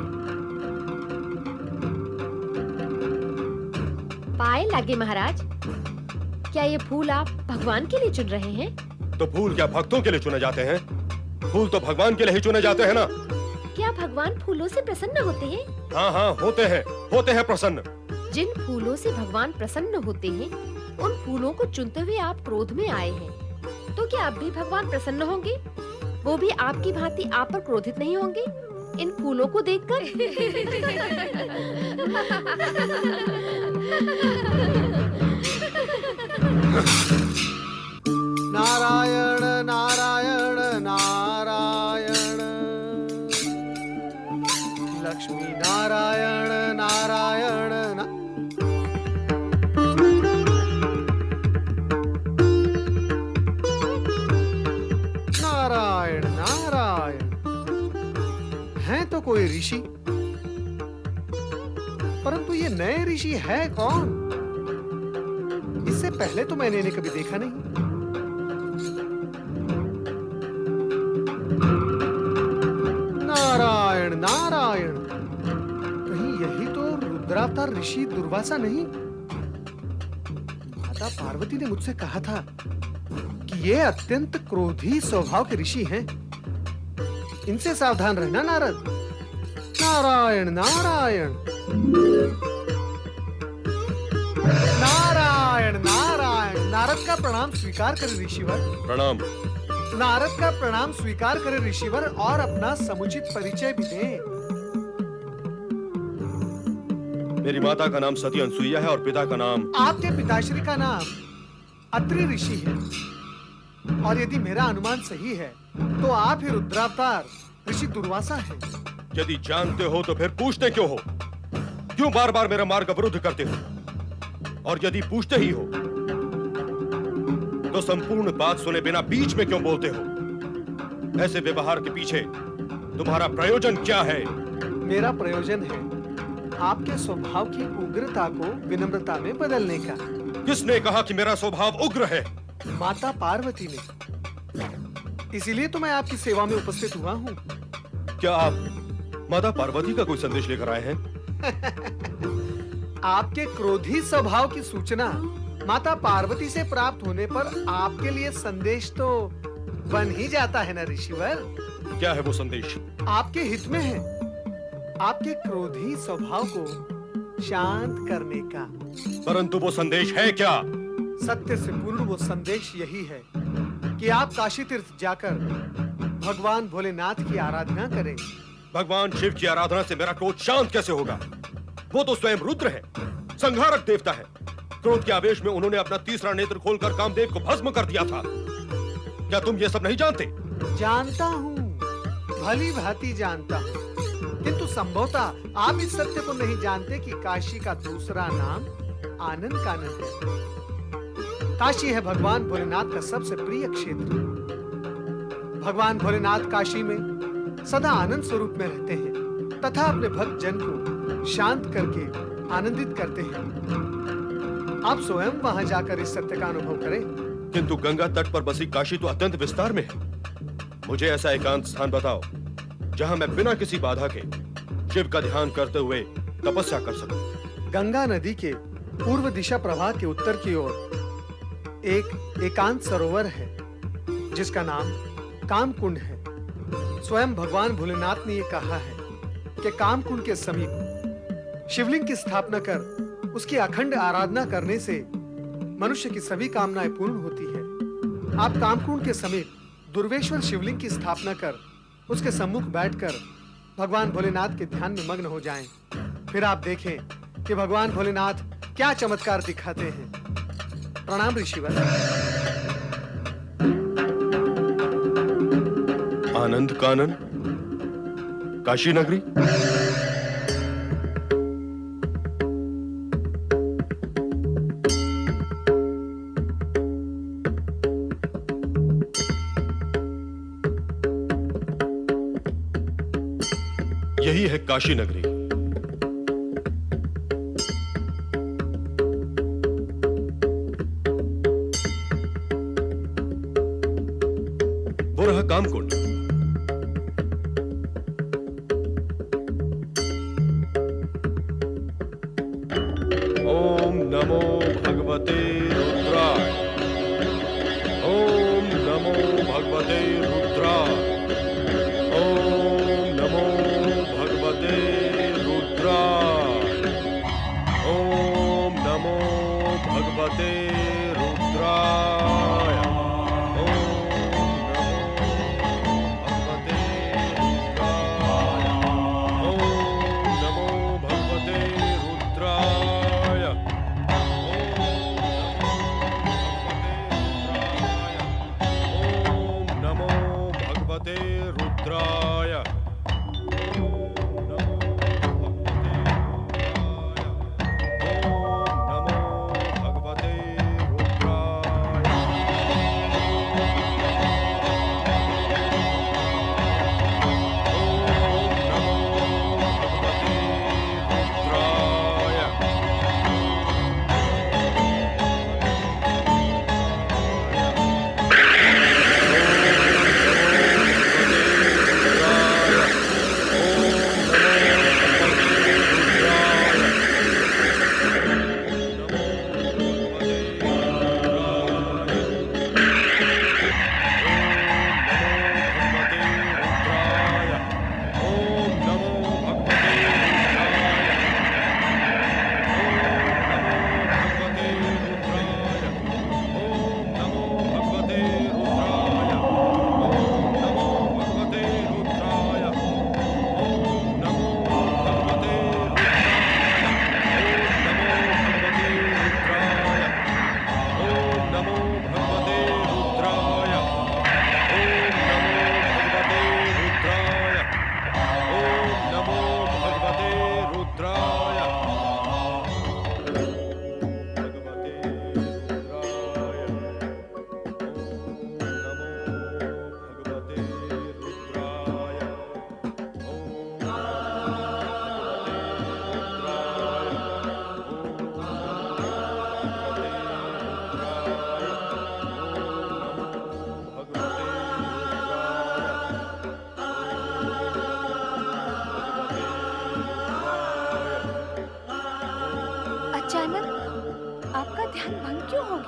पाए लागे महाराज, क्या ये फूल आप भगवान के लिए चुन रहे हैं? तो फूल क्या भक्तों के लिए चुने जाते हैं? फूल तो भगवान के लिए ही चुने जाते हैं ना। क्या भगवान फूलों से प्रसन्न होते हैं? हाँ हाँ, होते हैं प्रसन्न। जिन फूलों से भगवान प्रसन्न होते हैं, उन फूलों को चुनते हुए आप क्रोध में आए हैं, तो क्या आप भी भगवान प्रसन्न होंगे? वो भी आपकी भांति आप पर क्रोधित नहीं होंगे इन फूलों को देखकर? नारायण नारायण नारायण, लक्ष्मी नारायण नारायण ना... नारायण नारायण, हैं तो कोई ऋषि, परंतु ये नए ऋषि है कौन? इससे पहले तो मैंने इन्हें कभी देखा नहीं। नारायण नारायण, कहीं यही तो रुद्रावतार ऋषि दुर्वासा नहीं? माता पार्वती ने मुझसे कहा था कि ये अत्यंत क्रोधी स्वभाव के ऋषि हैं। इनसे सावधान रहना नारद। नारायण नारायण नारायण नारायण। नारद का प्रणाम स्वीकार करे ऋषिवर। प्रणाम। नारद का प्रणाम स्वीकार करे ऋषिवर और अपना समुचित परिचय भी दे। मेरी माता का नाम सती अनसुईया है और पिता का नाम। आपके पिताश्री का नाम अत्रि ऋषि है और यदि मेरा अनुमान सही है तो आप ही रुद्रावतार ऋषि दुर्वासा हैं। यदि जानते हो तो फिर पूछते क्यों हो? क्यों बार बार मेरा मार्ग अवरुद्ध करते हो? और यदि पूछते ही हो तो संपूर्ण बात सुने बिना बीच में क्यों बोलते हो? ऐसे व्यवहार के पीछे तुम्हारा प्रयोजन क्या है? मेरा प्रयोजन है आपके स्वभाव की उग्रता को विनम्रता में बदलने का। किसने कहा कि मेरा स्वभाव उग्र है? माता पार्वती ने। इसीलिए तो मैं आपकी सेवा में उपस्थित हुआ हूँ। क्या आप माता पार्वती का कोई संदेश लेकर आए हैं? आपके क्रोधी स्वभाव की सूचना माता पार्वती से प्राप्त होने पर आपके लिए संदेश तो बन ही जाता है ना ऋषिवर। क्या है वो संदेश? आपके हित में है आपके क्रोधी स्वभाव को शांत करने का। परंतु वो संदेश है क्या? सत्य से पूर्ण वो संदेश यही है कि आप काशी तीर्थ जाकर भगवान भोलेनाथ की आराधना करें। भगवान शिव की आराधना से मेरा क्रोध शांत कैसे होगा? वो तो स्वयं रुद्र है, संहारक देवता है। क्रोध के आवेश में उन्होंने अपना तीसरा नेत्र खोलकर कामदेव को भस्म कर दिया था। क्या तुम ये सब नहीं जानते? जानता हूँ, भली भांति जानता हूँ, किंतु संभवतः आप इस सत्य को नहीं जानते कि काशी का दूसरा नाम आनंद कानन है। काशी है भगवान भोलेनाथ का सबसे प्रिय क्षेत्र। भगवान भोलेनाथ काशी में सदा आनंद स्वरूप में रहते हैं तथा अपने भक्त जन को शांत करके आनंदित करते हैं। आप स्वयं वहां जाकर इस सत्य का अनुभव करें। किंतु गंगा तट पर बसी काशी तो अत्यंत विस्तार में है। मुझे ऐसा एकांत स्थान बताओ जहां मैं बिना किसी बाधा के शिव का ध्यान करते हुए तपस्या कर सकूं। गंगा नदी के पूर्व दिशा प्रवाह के उत्तर की ओर एक एकांत सरोवर है जिसका नाम कामकुंड है। स्वयं भगवान भोलेनाथ ने ये कहा है कि कामकुंड के समीप शिवलिंग की स्थापना कर उसकी अखंड आराधना करने से मनुष्य की सभी कामनाएं पूर्ण होती है। आप कामकुंड के समीप दुर्वेश्वर शिवलिंग की स्थापना कर उसके सम्मुख बैठकर भगवान भोलेनाथ के ध्यान में मग्न हो जाएं। फिर आप देखें कि भगवान भोलेनाथ क्या चमत्कार दिखाते हैं। प्रणाम ऋषिवर। आनंद कानन, काशी नगरी। यही है काशी नगरी। वो रहा कामकुंड। ओम नमो भगवते रुद्राय। ओम नमो भगवते रुद्राय। ओम नमो भगवते रुद्राय। ओम नमो भगवते रुद्राय। ओम नमो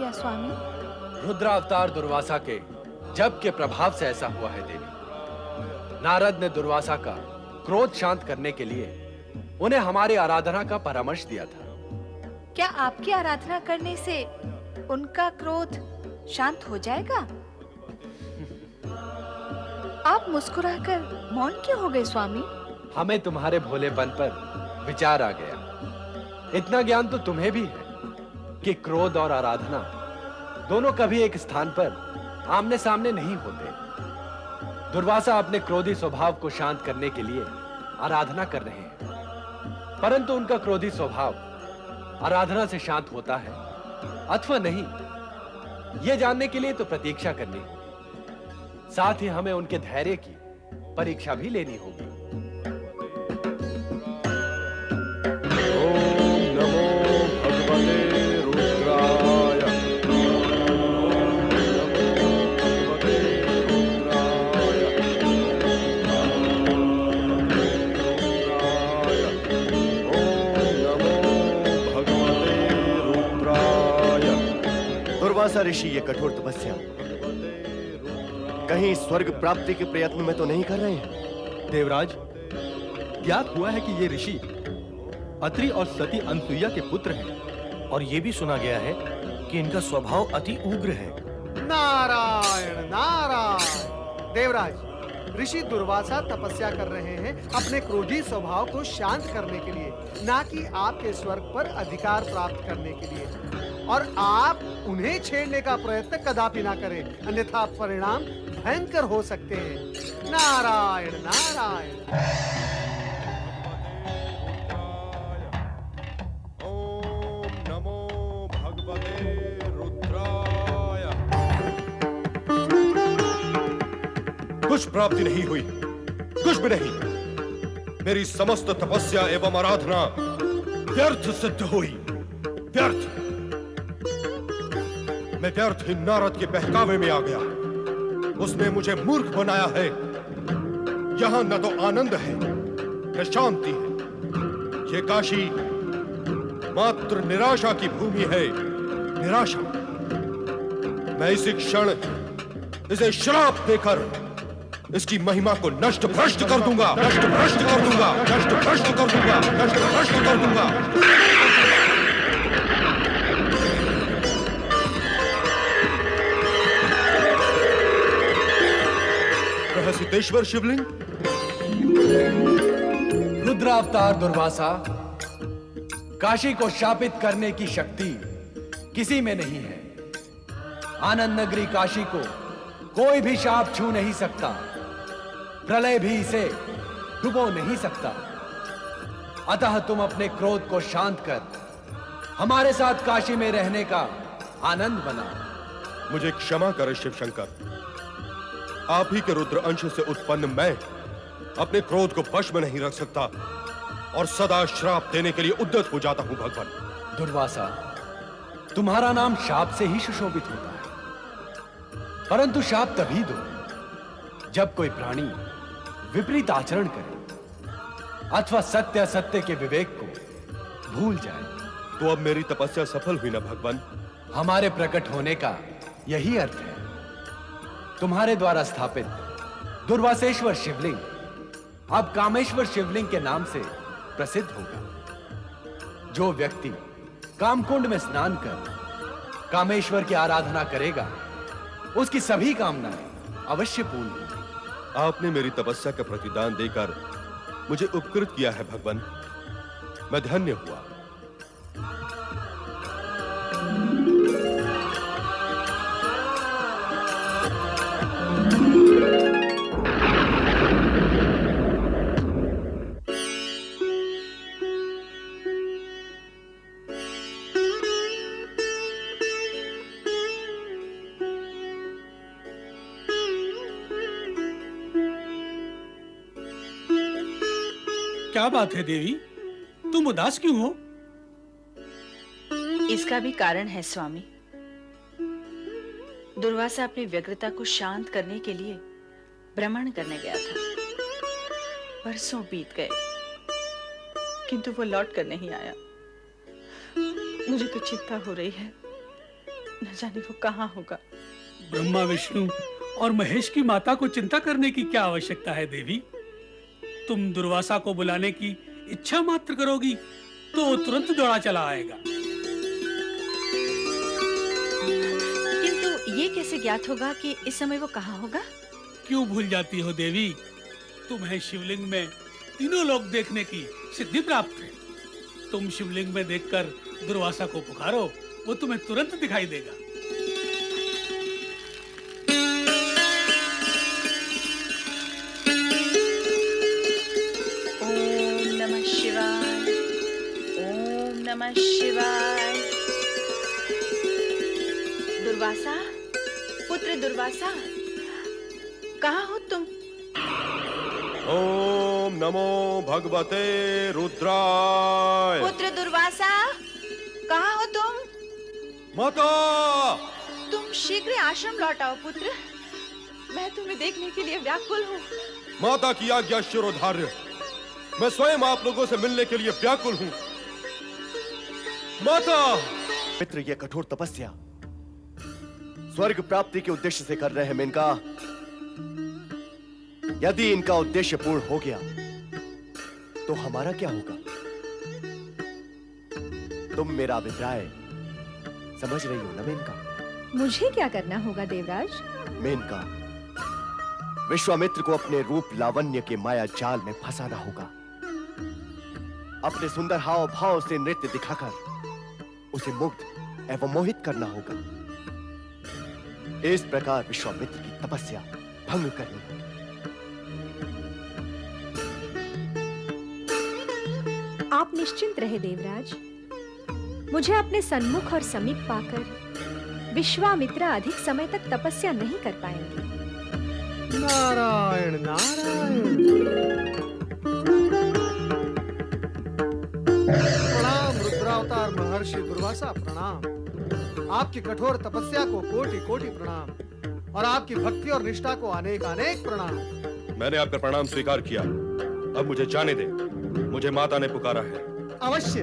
गया स्वामी? रुद्रावतार दुर्वासा के जप के प्रभाव से ऐसा हुआ है देवी। नारद ने दुर्वासा का क्रोध शांत करने के लिए उन्हें हमारी आराधना का परामर्श दिया था। क्या आपकी आराधना करने से उनका क्रोध शांत हो जाएगा? आप मुस्कुराकर मौन क्यों हो गए स्वामी? हमें तुम्हारे भोलेपन पर विचार आ गया। इतना ज्ञान तो तुम्हें भी है कि क्रोध और आराधना दोनों कभी एक स्थान पर आमने सामने नहीं होते। दुर्वासा अपने क्रोधी स्वभाव को शांत करने के लिए आराधना कर रहे हैं, परंतु उनका क्रोधी स्वभाव आराधना से शांत होता है अथवा नहीं, यह जानने के लिए तो प्रतीक्षा करनी होगी। साथ ही हमें उनके धैर्य की परीक्षा भी लेनी होगी। ओम नमो भगवते रुद्राय। दुर्वासा ऋषि ये कठोर तपस्या कहीं स्वर्ग प्राप्ति के प्रयत्न में तो नहीं कर रहे हैं? देवराज, ज्ञात हुआ है कि ये ऋषि अत्रि और सती अनसुईया के पुत्र हैं और ये भी सुना गया है कि इनका स्वभाव अति उग्र है। नारायण नारायण। देवराज, ऋषि दुर्वासा तपस्या कर रहे हैं अपने क्रोधी स्वभाव को शांत करने के लिए, ना कि आपके स्वर्ग पर अधिकार प्राप्त करने के लिए। और आप उन्हें छेड़ने का प्रयत्न कदापि ना करें, अन्यथा परिणाम भयंकर हो सकते हैं। नारायण नारायण। ओम नमो भगवते रुद्राय। कुछ प्राप्ति नहीं हुई, कुछ भी नहीं। मेरी समस्त तपस्या एवं आराधना व्यर्थ सिद्ध हुई, व्यर्थ। मैं व्यर्थ ही नारद के बहकावे में आ गया। उसने मुझे मूर्ख बनाया है। यहां न तो आनंद है न शांति है। ये काशी मात्र निराशा की भूमि है, निराशा। मैं इसी क्षण इसे श्राप देकर इसकी महिमा को नष्ट भ्रष्ट कर दूंगा, नष्ट भ्रष्ट कर दूंगा, नष्ट भ्रष्ट कर दूंगा, नष्ट भ्रष्ट कर दूंगा। सिद्धेश्वर शिवलिंग। रुद्रावतार दुर्वासा, काशी को शापित करने की शक्ति किसी में नहीं है। आनंद नगरी काशी को कोई भी शाप छू नहीं सकता, प्रलय भी इसे डुबो नहीं सकता। अतः तुम अपने क्रोध को शांत कर हमारे साथ काशी में रहने का आनंद बनाओ। मुझे क्षमा करें शिव शंकर। आप ही के रुद्र अंश से उत्पन्न मैं अपने क्रोध को वश में नहीं रख सकता और सदा श्राप देने के लिए उद्यत हो जाता हूं भगवान। दुर्वासा, तुम्हारा नाम शाप से ही सुशोभित होता है, परंतु शाप तभी दो जब कोई प्राणी विपरीत आचरण करे अथवा सत्य असत्य के विवेक को भूल जाए। तो अब मेरी तपस्या सफल हुई ना भगवान? हमारे प्रकट होने का यही अर्थ है। तुम्हारे द्वारा स्थापित दुर्वासेश्वर शिवलिंग अब कामेश्वर शिवलिंग के नाम से प्रसिद्ध होगा। जो व्यक्ति कामकुंड में स्नान कर कामेश्वर की आराधना करेगा, उसकी सभी कामनाएं अवश्य पूर्ण होंगी। आपने मेरी तपस्या का प्रतिदान देकर मुझे उपकृत किया है भगवान। मैं धन्य हुआ। क्या बात है देवी, तुम उदास क्यों हो? इसका भी कारण है स्वामी। दुर्वासा अपनी व्यग्रता को शांत करने के लिए भ्रमण करने गया था। वर्षों बीत गए किंतु वो लौट कर नहीं आया। मुझे तो चिंता हो रही है। न जाने वो कहाँ होगा। ब्रह्मा विष्णु और महेश की माता को चिंता करने की क्या आवश्यकता है देवी? तुम दुर्वासा को बुलाने की इच्छा मात्र करोगी तो वो तुरंत दौड़ा चला आएगा। किंतु ये कैसे ज्ञात होगा कि इस समय वो कहाँ होगा? क्यों भूल जाती हो देवी? तुम्हें शिवलिंग में तीनों लोक देखने की सिद्धि प्राप्त है। तुम शिवलिंग में देखकर दुर्वासा को पुकारो, वो तुम्हें तुरंत दिखाई देगा। ओम नमः शिवाय, ओम नमः शिवाय। दुर्वासा, पुत्र दुर्वासा, कहाँ हो तुम? ओम नमो भगवते रुद्राय। पुत्र दुर्वासा, कहाँ हो तुम? माता! तुम शीघ्र आश्रम लौट आओ पुत्र। मैं तुम्हें देखने के लिए व्याकुल हूँ। माता की आज्ञा शिरोधार्य। मैं स्वयं आप लोगों से मिलने के लिए व्याकुल हूँ। माता! मित्र, ये कठोर तपस्या स्वर्ग प्राप्ति के उद्देश्य से कर रहे हैं मेनका। यदि इनका उद्देश्य पूर्ण हो गया तो हमारा क्या होगा? तुम मेरा अभिप्राय समझ रही हो ना मेनका? मुझे क्या करना होगा देवराज? मेनका, विश्वामित्र को अपने रूप लावण्य के माया जाल में फंसाना होगा। अपने सुंदर हाव भाव से नृत्य दिखाकर उसे मुग्ध एवं मोहित करना होगा। इस प्रकार विश्वामित्र की तपस्या भंग करनी होगी। आप निश्चिंत रहे देवराज। मुझे अपने सन्मुख और समीप पाकर विश्वामित्र अधिक समय तक तपस्या नहीं कर पाएंगे। नारायण नारायण। प्रणाम रुद्रावतार महर्षि दुर्वासा, प्रणाम। आपकी कठोर तपस्या को कोटि कोटि प्रणाम और आपकी भक्ति और निष्ठा को अनेक अनेक प्रणाम। मैंने आपका प्रणाम स्वीकार किया। अब मुझे जाने दे। मुझे माता ने पुकारा है। अवश्य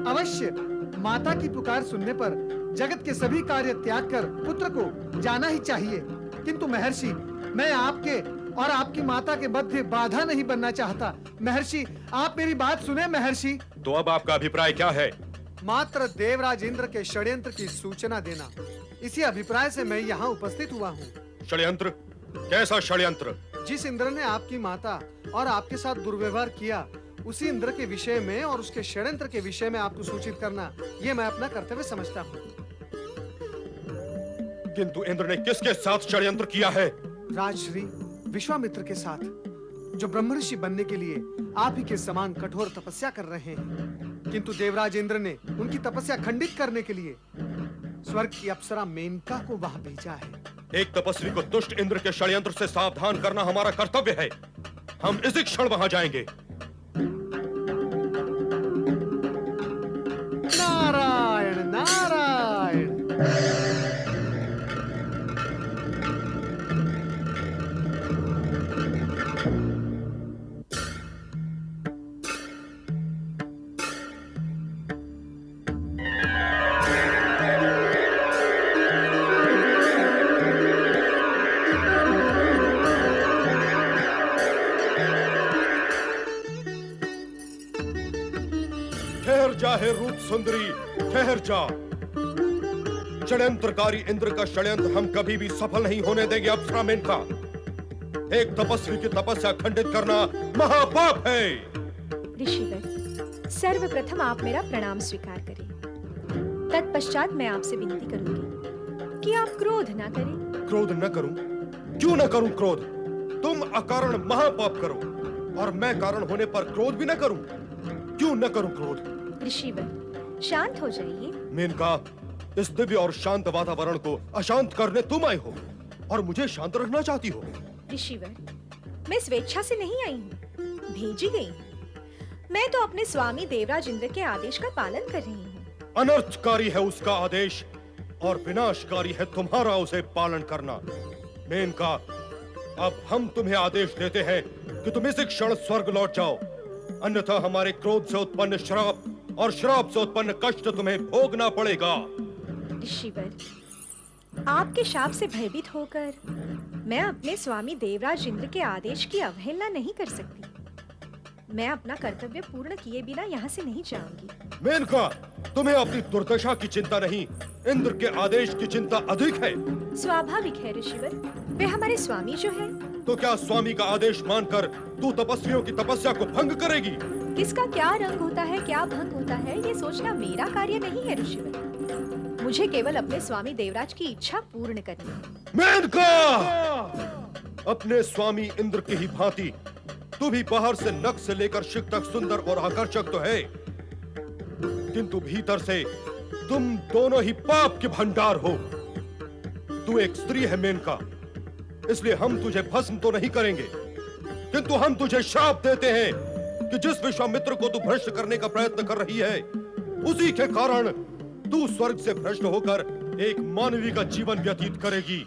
अवश्य। माता की पुकार सुनने पर जगत के सभी कार्य त्याग कर पुत्र को जाना ही चाहिए। किंतु महर्षि, मैं आपके और आपकी माता के मध्य बाधा नहीं बनना चाहता। महर्षि, आप मेरी बात सुने महर्षि। तो अब आपका अभिप्राय क्या है? मात्र देवराज इंद्र के षड्यंत्र की सूचना देना, इसी अभिप्राय से मैं यहाँ उपस्थित हुआ हूँ। षड्यंत्र? कैसा षड्यंत्र? जिस इंद्र ने आपकी माता और आपके साथ दुर्व्यवहार किया, उसी इंद्र के विषय में और उसके षड्यंत्र के विषय में आपको सूचित करना, ये मैं अपना कर्तव्य समझता हूँ। किंतु इंद्र ने किसके साथ षड्यंत्र किया है? राजश्री विश्वामित्र के साथ, जो ब्रह्मर्षि बनने के लिए आप ही के समान कठोर तपस्या कर रहे हैं। किंतु देवराज इंद्र ने उनकी तपस्या खंडित करने के लिए स्वर्ग की अप्सरा मेनका को वहां भेजा है। एक तपस्वी को दुष्ट इंद्र के षड्यंत्र से सावधान करना हमारा कर्तव्य है। हम इसी क्षण वहां जाएंगे। नारायण नारायण। ठहर जा हे रूप सुंदरी, ठहर जा। षड्यंत्रकारी इंद्र का षड्यंत्र हम कभी भी सफल नहीं होने देंगे अप्सरा मेनका। एक तपस्वी की तपस्या खंडित करना महापाप है। ऋषिवर, सर्वप्रथम आप मेरा प्रणाम स्वीकार करें। तत्पश्चात मैं आपसे विनती करूंगी कि आप क्रोध ना करें। क्रोध न करूं? क्यों न करूं क्रोध? तुम अकारण महापाप करो और मैं कारण होने पर क्रोध भी न करूं। क्यों न करूं क्रोध? ऋषिवर, शांत हो जाइए। मेनका, इस दिव्य और शांत वातावरण को अशांत करने तुम आई हो और मुझे शांत रखना चाहती हो। ऋषिवर, मैं स्वेच्छा से नहीं आई हूँ, भेजी गई हूँ। मैं तो अपने स्वामी देवराज इंद्र के आदेश का पालन कर रही हूँ। अनर्थकारी है उसका आदेश और विनाशकारी है तुम्हारा उसे पालन करना। मेनका, अब हम तुम्हें आदेश देते हैं कि तुम इसी क्षण स्वर्ग लौट जाओ, अन्यथा हमारे क्रोध से उत्पन्न श्राप और श्राप से उत्पन्न कष्ट तुम्हें भोगना पड़ेगा। ऋषिवर, आपके शाप से भयभीत होकर मैं अपने स्वामी देवराज इंद्र के आदेश की अवहेलना नहीं कर सकती। मैं अपना कर्तव्य पूर्ण किए बिना यहाँ से नहीं जाऊंगी। मेनका, तुम्हें अपनी दुर्दशा की चिंता नहीं, इंद्र के आदेश की चिंता अधिक है। स्वाभाविक है ऋषिवर, वे हमारे स्वामी जो है। तो क्या स्वामी का आदेश मानकर तू तपस्वियों की तपस्या को भंग करेगी? किसका क्या रंग होता है, क्या भंग होता है, ये सोचना मेरा कार्य नहीं है ऋषिवर। मुझे केवल अपने स्वामी देवराज की इच्छा पूर्ण करनी है। मेनका, अपने स्वामी इंद्र की ही भांति तू भी बाहर से नख से लेकर शिख तक सुंदर और आकर्षक तो है, किंतु भीतर से तुम दोनों ही पाप के भंडार हो। तू एक स्त्री है मेनका, इसलिए हम तुझे भस्म तो नहीं करेंगे, किंतु हम तुझे श्राप देते हैं कि जिस विश्वामित्र को तू भ्रष्ट करने का प्रयत्न कर रही है, उसी के कारण तू स्वर्ग से भ्रष्ट होकर एक मानवी का जीवन व्यतीत करेगी।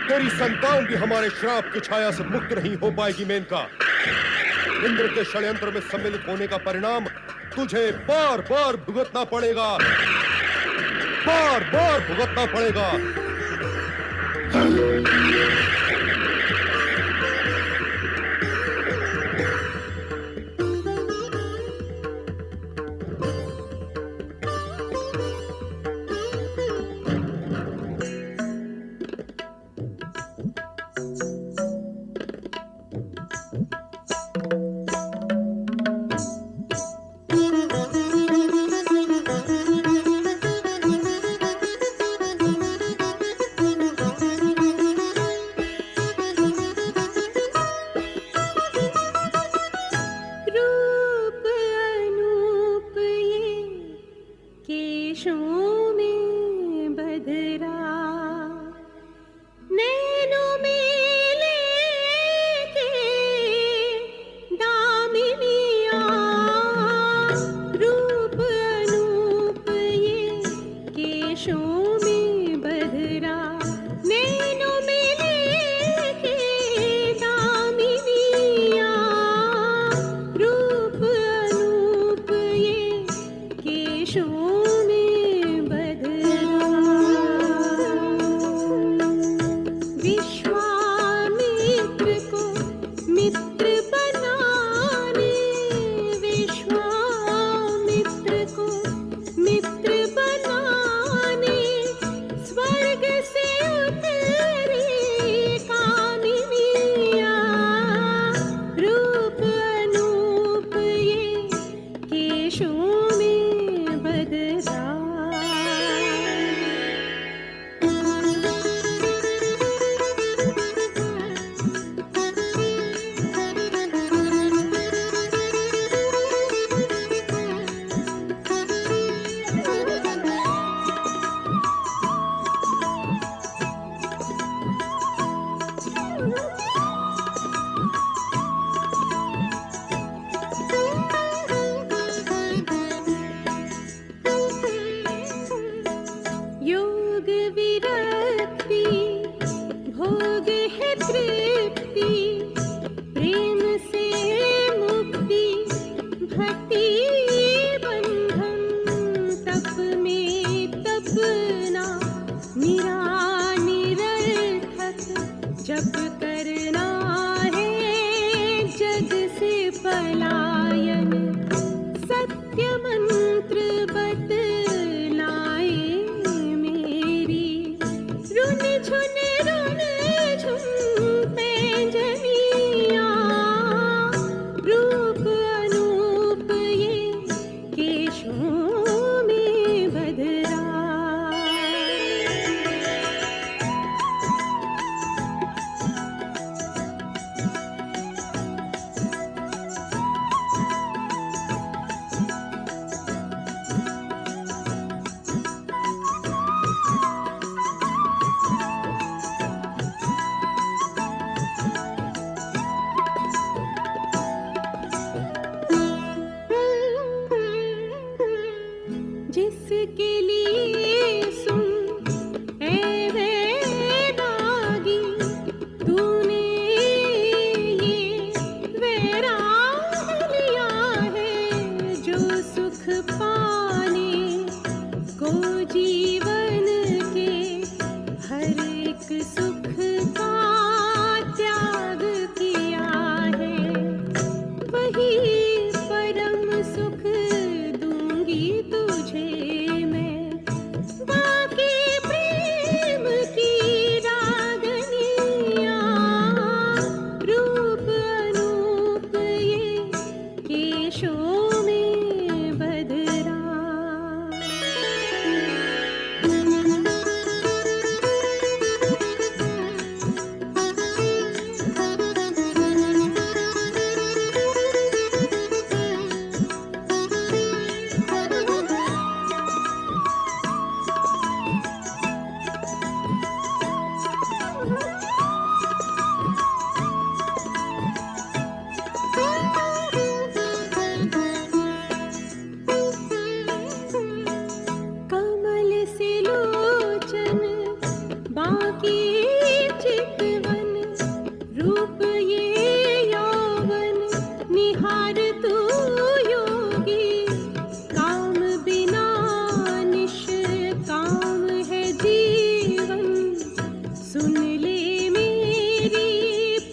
तेरी संतान भी हमारे श्राप की छाया से मुक्त नहीं हो पाएगी मेनका। इंद्र के षड्यंत्र में सम्मिलित होने का परिणाम तुझे बार बार भुगतना पड़ेगा, बार बार भुगतना पड़ेगा। बाकी चितवन रूप ये यौवन निहार तू योगी काम बिना निष्काम है जीवन सुन ले मेरी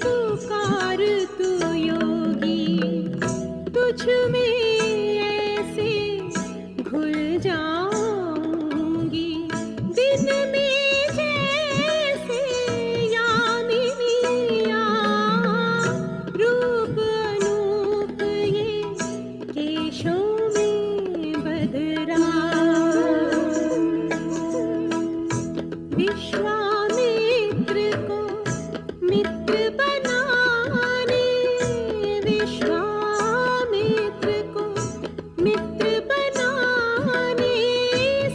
पुकार तू योगी तुझ में ऐसे घुल जाऊंगी दिन में जैसे यामिनिया रूप अनूप ये केशों में बदरा विश्वामित्र को मित्र बनाने विश्वामित्र को मित्र बनाने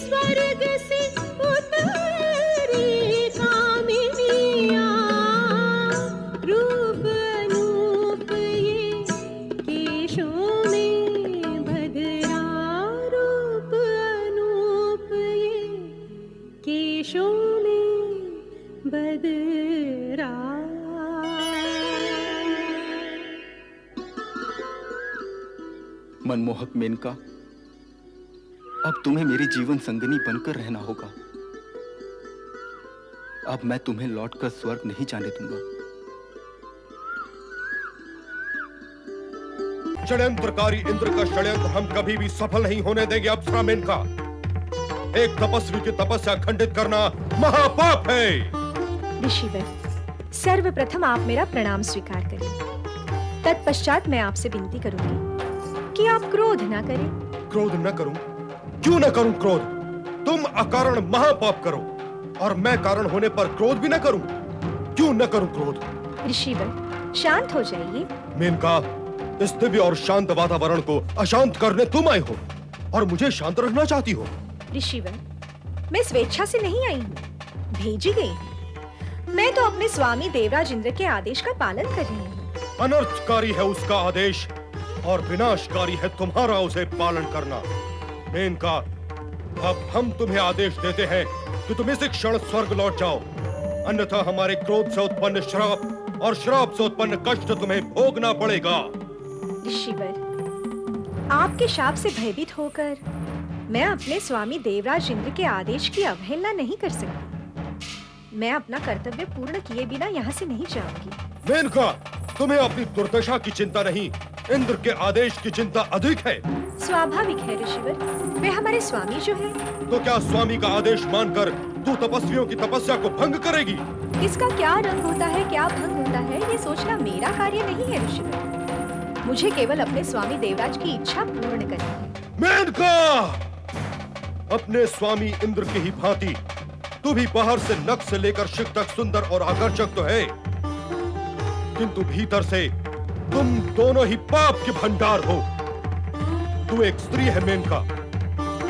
स्वर्ग से उतरी कामिनिया रूप अनूप ये केशों में बदरा रूप अनूप ये केशों में बदरा मनमोहक मेनका, अब तुम्हें मेरी जीवन संगिनी बनकर रहना होगा। अब मैं तुम्हें लौटकर स्वर्ग नहीं जाने दूंगा। षड्यंत्रकारी इंद्र का षड्यंत्र हम कभी भी सफल नहीं होने देंगे। अप्सरा मेनका, एक तपस्वी की तपस्या खंडित करना महापाप है। ऋषिवर, सर्वप्रथम आप मेरा प्रणाम स्वीकार करें। तत्पश्चात मैं आपसे विनती करूंगी कि आप क्रोध ना करें। क्रोध न करूं? क्यों न करूं क्रोध? तुम अकारण महापाप करो और मैं कारण होने पर क्रोध भी न करूं। क्यों न करूं क्रोध? ऋषिवर, शांत हो जाइए। मेनका, इस दिव्य और शांत वातावरण को अशांत करने तुम आए हो और मुझे शांत रखना चाहती हो। ऋषिवर, मैं स्वेच्छा से नहीं आई हूँ, भेजी गई हूँ। मैं तो अपने स्वामी देवराज इंद्र के आदेश का पालन कर रही हूँ। अनर्थकारी है उसका आदेश और विनाशकारी है तुम्हारा उसे पालन करना। मेनका, अब हम तुम्हें आदेश देते हैं कि तुम इसी क्षण स्वर्ग लौट जाओ, अन्यथा हमारे क्रोध से उत्पन्न श्राप और श्राप से उत्पन्न कष्ट तुम्हें भोगना पड़ेगा। ऋषिवर, आपके शाप से भयभीत होकर मैं अपने स्वामी देवराज इंद्र के आदेश की अवहेलना नहीं कर सकती। मैं अपना कर्तव्य पूर्ण किए बिना यहाँ से नहीं जाऊंगी। मेनका, तुम्हें अपनी दुर्दशा की चिंता नहीं, इंद्र के आदेश की चिंता अधिक है। स्वाभाविक है ऋषिवर, वे हमारे स्वामी जो है। तो क्या स्वामी का आदेश मानकर तू तपस्वियों की तपस्या को भंग करेगी? इसका क्या रंग होता है, क्या भंग होता है, ये सोचना मेरा कार्य नहीं है ऋषिवर। मुझे केवल अपने स्वामी देवराज की इच्छा पूर्ण करनी है। मेनका, अपने स्वामी इंद्र की ही भांति तू भी बाहर से नख से लेकर शिख तक सुंदर और आकर्षक तो है, किंतु भीतर से तुम दोनों ही पाप के भंडार हो। तू एक स्त्री है मेनका,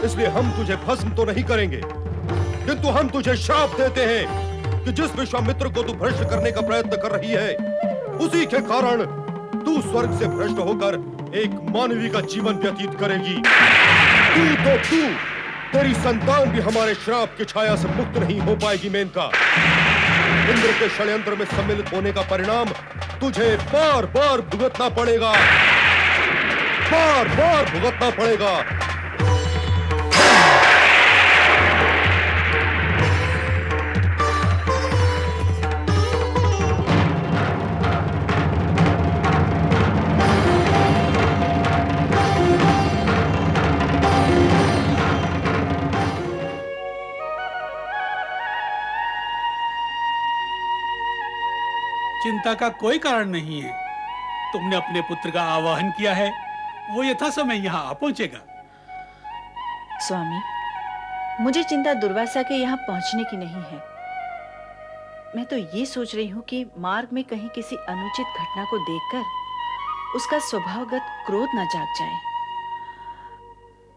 इसलिए हम तुझे भस्म तो नहीं करेंगे, किंतु हम तुझे श्राप देते हैं कि जिस विश्वामित्र को तू भ्रष्ट करने का प्रयत्न कर रही है, उसी के कारण तू स्वर्ग से भ्रष्ट होकर एक मानवी का जीवन व्यतीत करेगी। तू तेरी संतान भी हमारे श्राप की छाया से मुक्त नहीं हो पाएगी। मेनका, इंद्र के षड्यंत्र में सम्मिलित होने का परिणाम तुझे बार बार भुगतना पड़ेगा, बार बार भुगतना पड़ेगा। चिंता का कोई कारण नहीं है। तुमने अपने पुत्र का आवाहन किया है, वो यथा समय यहाँ आ पहुंचेगा। स्वामी, मुझे चिंता दुर्वासा के यहाँ पहुंचने की नहीं है। मैं तो ये सोच रही हूँ कि मार्ग में कहीं किसी अनुचित घटना को देखकर उसका स्वभावगत क्रोध न जाग जाए।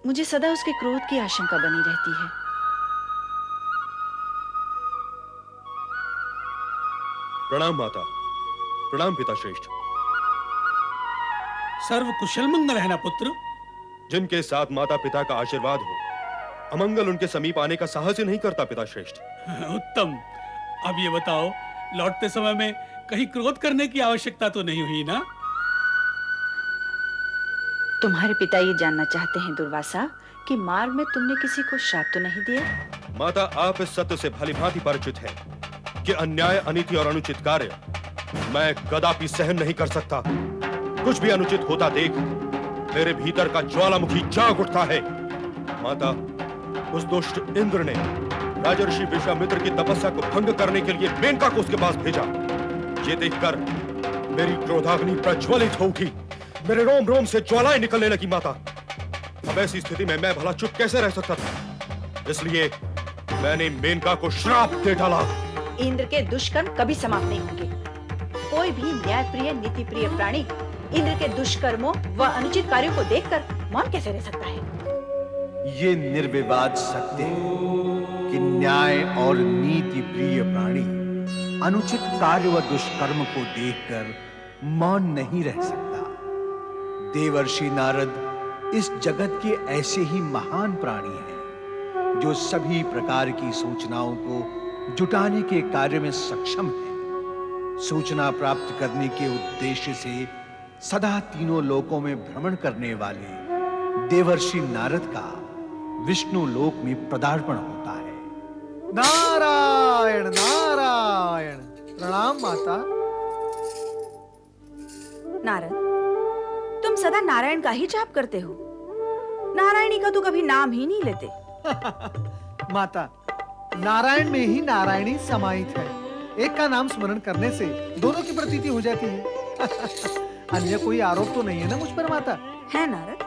मुझे सदा उसके क्रोध की आशंका बनी रहती है। प्रणाम माता, प्रणाम पिता श्रेष्ठ। सर्व कुशल मंगल है ना पुत्र? जिनके साथ माता पिता का आशीर्वाद हो, अमंगल उनके समीप आने का साहस ही नहीं करता पिता श्रेष्ठ। उत्तम, अब ये बताओ, लौटते समय में कहीं क्रोध करने की आवश्यकता तो नहीं हुई ना? तुम्हारे पिता ये जानना चाहते हैं दुर्वासा कि मार्ग में तुमने किसी को श्राप तो नहीं दिया? माता, आप इस सत्य से भलीभांति परिचित हैं कि अन्याय, अनीति और अनुचित कार्य मैं कदापि सहन नहीं कर सकता। कुछ भी अनुचित होता देख मेरे भीतर का ज्वालामुखी जाग उठता है। माता, उस दुष्ट इंद्र ने राजर्षि विश्वामित्र की तपस्या को भंग करने के लिए मेनका को उसके पास भेजा। ये देखकर मेरी क्रोधाग्नि प्रज्वलित हो उठी, मेरे रोम रोम से ज्वालाएं निकलने लगी। माता, अब ऐसी स्थिति में मैं भला चुप कैसे रह सकता था? इसलिए मैंने मेनका को श्राप दे डाला। इंद्र के दुष्कर्म कभी समाप्त नहीं होंगे। कोई भी न्यायप्रिय, नीतिप्रिय प्राणी इंद्र के दुष्कर्मों व अनुचित कार्यों को देखकर मौन कैसे रह सकता है? ये निर्विवाद सत्य है कि न्याय और नीति प्रिय प्राणी अनुचित कार्य व दुष्कर्म को देखकर मौन नहीं रह सकता। देवर्षि नारद इस जगत के ऐसे ही महान प्राणी हैं जो सभी प्रकार की सूचनाओं को जुटाने के कार्य में सक्षम हैं। सूचना प्राप्त करने के उद्देश्य से सदा तीनों लोकों में भ्रमण करने वाले देवर्षि नारद का विष्णु लोक में पदार्पण होता है। नारायण नारायण। प्रणाम माता। नारद, तुम सदा नारायण का ही जाप करते हो। नारायणी का तो कभी नाम ही नहीं लेते। माता, नारायण में ही नारायणी समाहित है। एक का नाम स्मरण करने से दोनों की प्रतीति हो जाती है। अन्य कोई आरोप तो नहीं है ना मुझ पर माता? है नारद,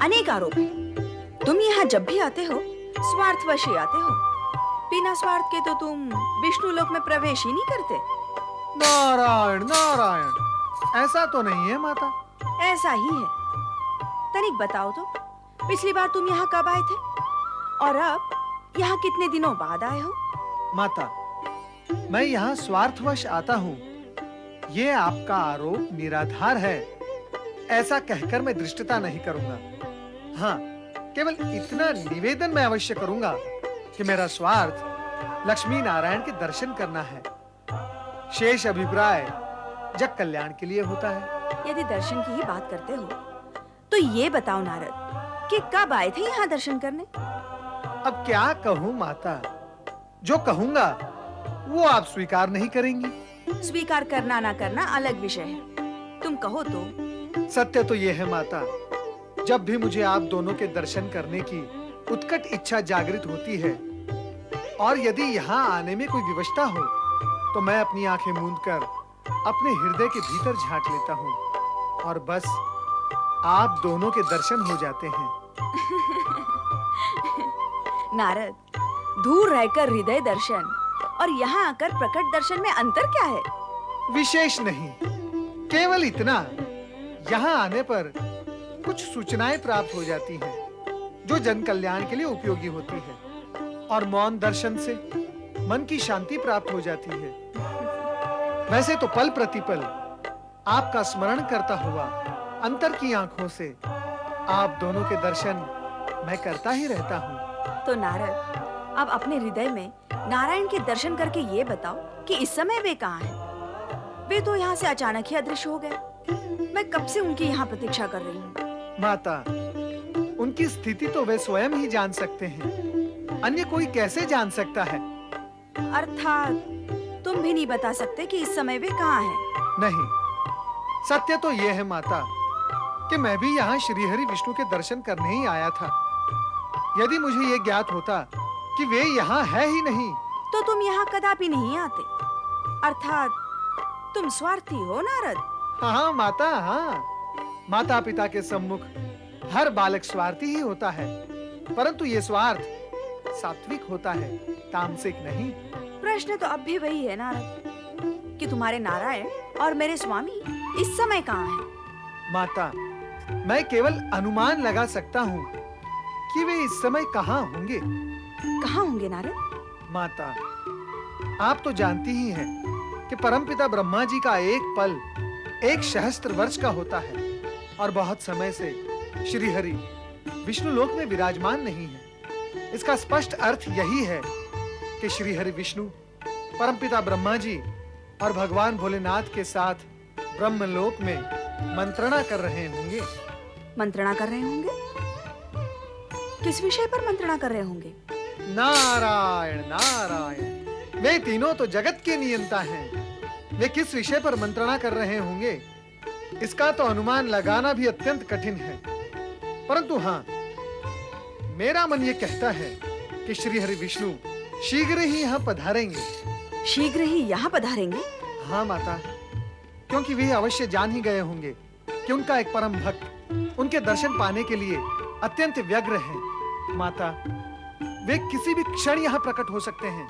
अनेक आरोप हैं। तुम यहाँ जब भी आते हो स्वार्थवश ही आते हो। बिना स्वार्थ के तो तुम विष्णु लोक में प्रवेश ही नहीं करते। नारायण नारायण, ऐसा तो नहीं है माता। ऐसा ही है। तनिक बताओ तो, पिछली बार तुम यहाँ कब आए थे और अब यहाँ कितने दिनों बाद आए हो? माता, मैं यहाँ स्वार्थवश आता हूँ, ये आपका आरोप निराधार है, ऐसा कहकर मैं धृष्टता नहीं करूंगा। हाँ, केवल इतना निवेदन मैं अवश्य करूंगा कि मेरा स्वार्थ लक्ष्मी नारायण के दर्शन करना है। शेष अभिप्राय जग कल्याण के लिए होता है। यदि दर्शन की ही बात करते हो तो ये बताओ नारद कि कब आए थे यहाँ दर्शन करने? अब क्या कहूँ माता, जो कहूंगा वो आप स्वीकार नहीं करेंगी। स्वीकार करना ना करना अलग विषय है, तुम कहो तो। सत्य तो ये है माता, जब भी मुझे आप दोनों के दर्शन करने की उत्कट इच्छा जागृत होती है और यदि यहाँ आने में कोई विवशता हो तो मैं अपनी आंखें मूंदकर अपने हृदय के भीतर झांक लेता हूँ और बस आप दोनों के दर्शन हो जाते हैं। नारद, दूर रहकर हृदय दर्शन और यहाँ आकर प्रकट दर्शन में अंतर क्या है? विशेष नहीं, केवल इतना, यहाँ आने पर कुछ सूचनाएं प्राप्त हो जाती हैं जो जन कल्याण के लिए उपयोगी होती है और मौन दर्शन से मन की शांति प्राप्त हो जाती है। वैसे तो पल प्रतिपल आपका स्मरण करता हुआ अंतर की आंखों से आप दोनों के दर्शन मैं करता ही रहता हूँ। तो नारद, अब अपने हृदय में नारायण के दर्शन करके ये बताओ कि इस समय वे कहाँ हैं? वे तो यहाँ से अचानक ही अदृश्य हो गए। मैं कब से उनकी यहाँ प्रतीक्षा कर रही हूँ। माता, उनकी स्थिति तो वे स्वयं ही जान सकते हैं, अन्य कोई कैसे जान सकता है? अर्थात तुम भी नहीं बता सकते कि इस समय वे कहाँ हैं? नहीं, सत्य तो ये है माता कि मैं भी यहाँ श्रीहरि विष्णु के दर्शन करने ही आया था। यदि मुझे ये ज्ञात होता कि वे यहाँ है ही नहीं तो तुम यहाँ कदापि नहीं आते। अर्थात तुम स्वार्थी हो नारद। हाँ माता, हाँ। माता पिता के सम्मुख हर बालक स्वार्थी ही होता है, परंतु ये स्वार्थ सात्विक होता है, तामसिक नहीं। प्रश्न तो अब भी वही है नारद कि तुम्हारे नारायण और मेरे स्वामी इस समय कहाँ हैं? माता, मैं केवल अनुमान लगा सकता हूँ कि वे इस समय कहाँ होंगे। कहाँ होंगे नारद? माता, आप तो जानती ही हैं कि परमपिता ब्रह्मा जी का एक पल 1 सहस्त्र वर्ष का होता है और बहुत समय से श्री हरि विष्णु लोक में विराजमान नहीं है। इसका स्पष्ट अर्थ यही है कि श्री हरि विष्णु परमपिता ब्रह्मा जी और भगवान भोलेनाथ के साथ ब्रह्मलोक में मंत्रणा कर रहे होंगे। मंत्रणा कर रहे होंगे? किस विषय पर मंत्रणा कर रहे होंगे? नारायण नारायण, वे तीनों तो जगत के नियंता हैं। वे किस विषय पर मंत्रणा कर रहे होंगे इसका तो अनुमान लगाना भी अत्यंत कठिन है, परंतु हाँ, मेरा मन ये कहता है कि श्री हरि विष्णु शीघ्र ही यहाँ पधारेंगे। शीघ्र ही यहाँ पधारेंगे? हाँ माता, क्योंकि वे अवश्य जान ही गए होंगे कि उनका एक परम भक्त उनके दर्शन पाने के लिए अत्यंत व्यग्र है। माता, वे किसी भी क्षण यहाँ प्रकट हो सकते हैं।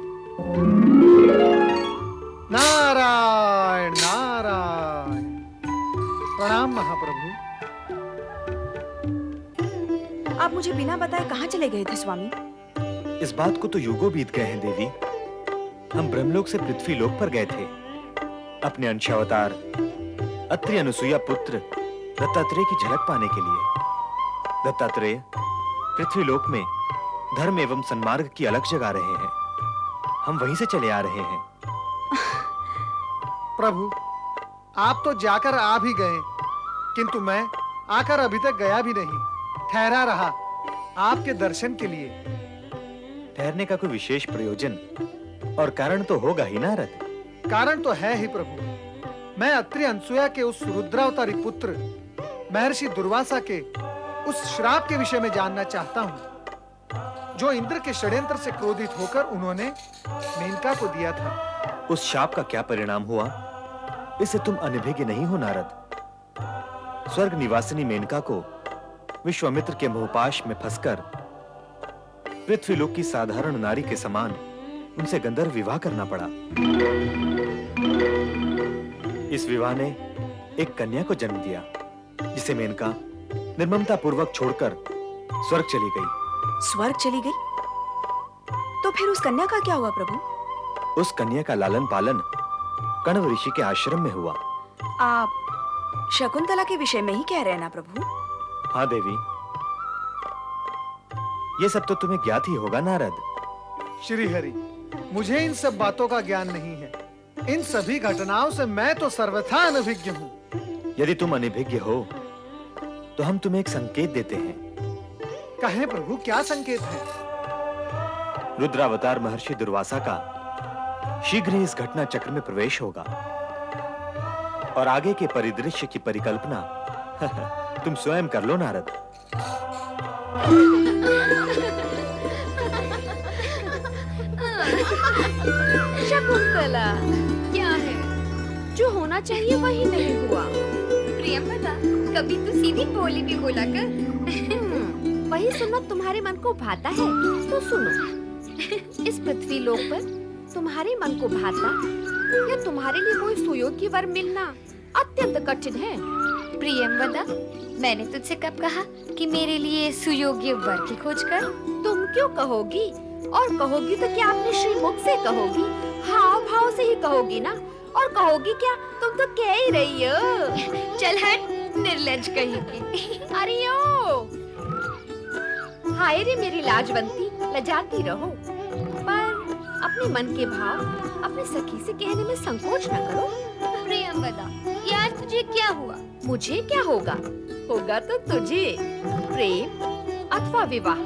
नारायण नारायण, प्रणाम महाप्रभु। आप मुझे बिना बताए कहाँ चले गए थे स्वामी? इस बात को तो युगों बीत गए हैं देवी। हम ब्रह्मलोक से पृथ्वी लोक पर गए थे अपने अंशावतार अत्रि अनुसुईया पुत्र दत्तात्रेय की झलक पाने के लिए। दत्तात्रेय पृथ्वी लोक में धर्म एवं सन्मार्ग की अलग जगा रहे हैं, हम वहीं से चले आ रहे हैं। प्रभु, आप तो जाकर आ भी गए, किंतु मैं आकर अभी तक गया भी नहीं, ठहरा रहा आपके दर्शन के लिए। ठहरने का कोई विशेष प्रयोजन और कारण तो होगा ही नारद? कारण तो है ही प्रभु। मैं अत्रि अनसुया के उस रुद्रावतारी पुत्र महर्षि दुर्वासा के उस श्राप के विषय में जानना चाहता हूँ, जो इंद्र के षड्यंत्र से क्रोधित होकर उन्होंने मेनका को दिया था। उस शाप का क्या परिणाम हुआ, इससे तुम अनभिज्ञ नहीं हो नारद। स्वर्ग निवासिनी मेनका को विश्वामित्र के मोहपाश में फंसकर पृथ्वीलोक की साधारण नारी के समान उनसे गंधर्व विवाह करना पड़ा। इस विवाह ने एक कन्या को जन्म दिया, जिसे मेनका निर्ममता पूर्वक छोड़कर स्वर्ग चली गई। स्वर्ग चली गई? तो फिर उस कन्या का क्या हुआ प्रभु? उस कन्या का लालन पालन कण्व ऋषि के आश्रम में हुआ। आप शकुंतला के विषय में ही कह रहे हैं ना प्रभु? हाँ देवी, ये सब तो तुम्हें ज्ञात ही होगा नारद। श्री हरि, मुझे इन सब बातों का ज्ञान नहीं है। इन सभी घटनाओं से मैं तो सर्वथा अनभिज्ञ हूँ। यदि तुम अनभिज्ञ हो तो हम तुम्हें एक संकेत देते हैं। कहें प्रभु, क्या संकेत है? रुद्रावतार महर्षि दुर्वासा का शीघ्र ही इस घटना चक्र में प्रवेश होगा और आगे के परिदृश्य की परिकल्पना तुम स्वयं कर लो नारद। शकुंतला, क्या है? जो होना चाहिए वही नहीं हुआ। प्रियंवदा, कभी तो सीधी बोली भी बोला कर। वही सुनना तुम्हारे मन को भाता है तो सुनो। इस पृथ्वी लोक पर तुम्हारे मन को भाता या तुम्हारे लिए कोई सुयोग्य वर मिलना अत्यंत कठिन है। प्रियंवदा, मैंने तुझसे कब कहा कि मेरे लिए सुयोग्य वर की खोज कर? तुम क्यों कहोगी? और कहोगी तो क्या अपने श्रीमुख से कहोगी? हाव भाव से ही कहोगी ना। और कहोगी क्या? तुम तो कह ही रही हो। चल हट, निर्लज्ज कहीं। अरे ओ, हाय रे मेरी लाजवंती, लजाती रहो, पर अपने मन के भाव अपनी सखी से कहने में संकोच न करो। प्रियंवदा, यार तुझे क्या हुआ? मुझे क्या होगा? होगा तो तुझे प्रेम अथवा विवाह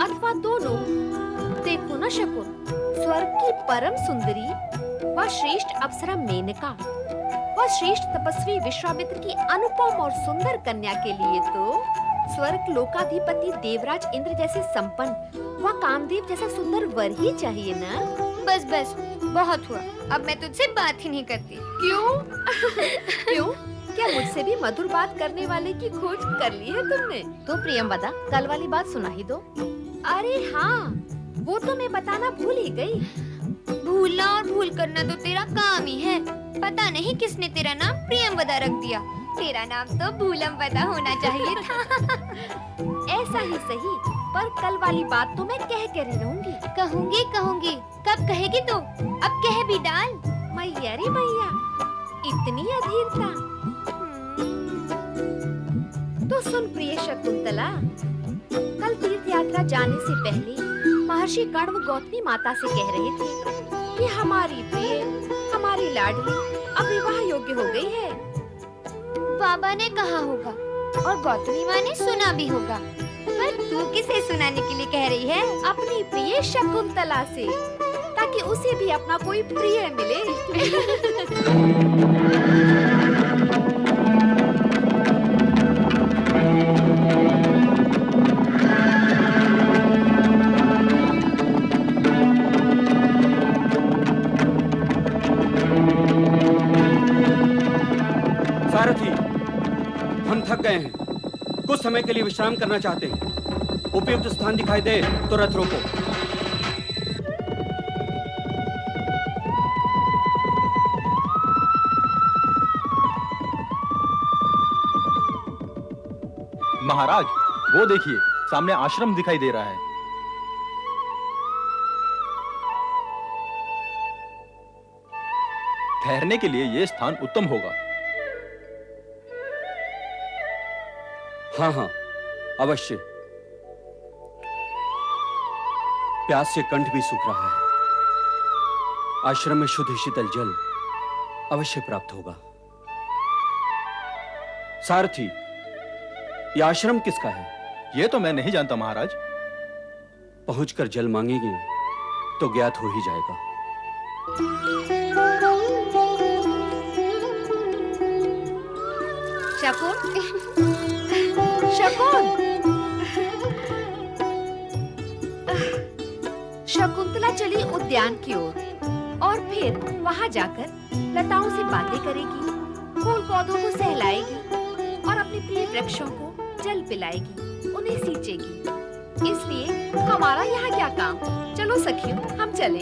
अथवा दोनों। देखो ना शकुन, स्वर्ग की परम सुंदरी व श्रेष्ठ अप्सरा मेनका व श्रेष्ठ तपस्वी विश्वामित्र की अनुपम और सुंदर कन्या के लिए तो स्वर्ग लोकाधिपति देवराज इंद्र जैसे संपन्न व कामदेव जैसा सुंदर वर ही चाहिए ना। बस बस, बहुत हुआ, अब मैं तुझसे बात ही नहीं करती। क्यों? क्यों? क्या मुझसे भी मधुर बात करने वाले की खोज कर ली है तुमने? तो प्रियंवदा, कल वाली बात सुना ही दो। अरे हाँ, वो तो मैं बताना भूल ही गई। भूलना और भूल करना तो तेरा काम ही है। पता नहीं किसने तेरा नाम प्रियंवदा रख दिया। तेरा नाम तो भूलमवदा होना चाहिए था। ऐसा ही सही, पर कल वाली बात तो मैं कह कर ही रहूंगी। कहूंगी कहूंगी, कब कहेगी तू? अब कह भी डाल। मैया रे मैया, इतनी अधीरता। तो सुन प्रिय शकुंतला, कल तीर्थ यात्रा जाने से पहले महर्षि कण्व गौतमी माता से कह रहे थे कि हमारी प्रिय, हमारी लाडली अब विवाह योग्य हो गई है। बाबा ने कहा होगा और गौतमी माँ ने सुना भी होगा, पर तू किसे सुनाने के लिए कह रही है? अपनी प्रिय शकुंतला से, ताकि उसे भी अपना कोई प्रिय मिले। सारथी, हम थक गए हैं, कुछ समय के लिए विश्राम करना चाहते हैं। उपयुक्त स्थान दिखाई दे तो रथ रोको। महाराज, वो देखिए, सामने आश्रम दिखाई दे रहा है। ठहरने के लिए यह स्थान उत्तम होगा। हाँ हाँ, अवश्य। प्यास से कंठ भी सूख रहा है। आश्रम में शुद्ध शीतल जल अवश्य प्राप्त होगा। सारथी, यह आश्रम किसका है? यह तो मैं नहीं जानता महाराज। पहुंचकर जल मांगेंगे तो ज्ञात हो ही जाएगा। शकुन, शकुन, शकुंतला चली उद्यान की ओर और फिर वहां जाकर लताओं से बातें करेगी, फूल पौधों को सहलाएगी और अपने प्रिय वृक्षों को जल पिलाएगी, उन्हें सींचेगी। इसलिए हमारा यहाँ क्या काम? चलो सखियों, हम चलें।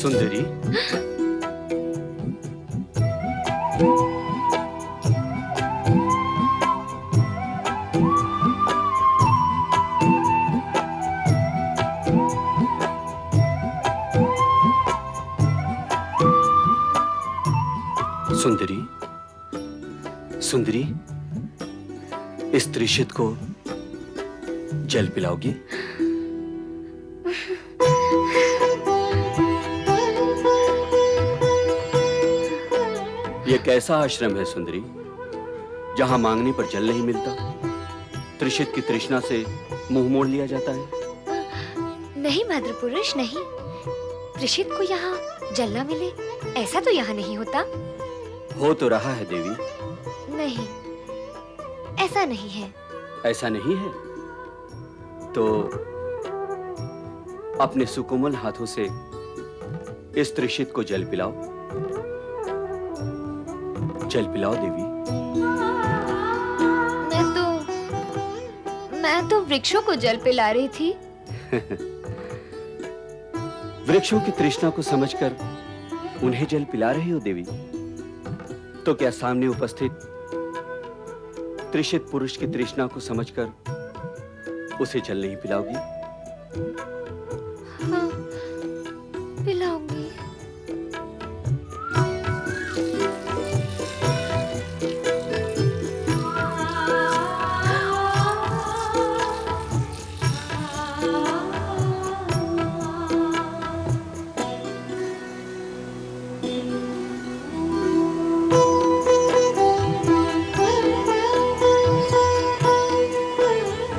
सुंदरी, सुंदरी, सुंदरी, इस त्रिशित को जल पिलाओगी? यह कैसा आश्रम है सुंदरी, जहां मांगने पर जल नहीं मिलता, त्रिशित की तृष्णा से मुंह मोड़ लिया जाता है? नहीं भद्र पुरुष, नहीं। त्रिशित को यहाँ जल न मिले, ऐसा तो यहाँ नहीं होता। हो तो रहा है देवी। नहीं, ऐसा नहीं है। ऐसा नहीं है तो अपने सुकोमल हाथों से इस त्रिशित को जल पिलाओ। जल पिलाओ देवी। मैं तो वृक्षों को जल पिला रही थी। वृक्षों की तृष्णा को समझकर उन्हें जल पिला रही हो देवी, तो क्या सामने उपस्थित त्रिशित पुरुष की तृष्णा को समझकर उसे जल नहीं पिलाओगी? हाँ, पिलाऊंगी।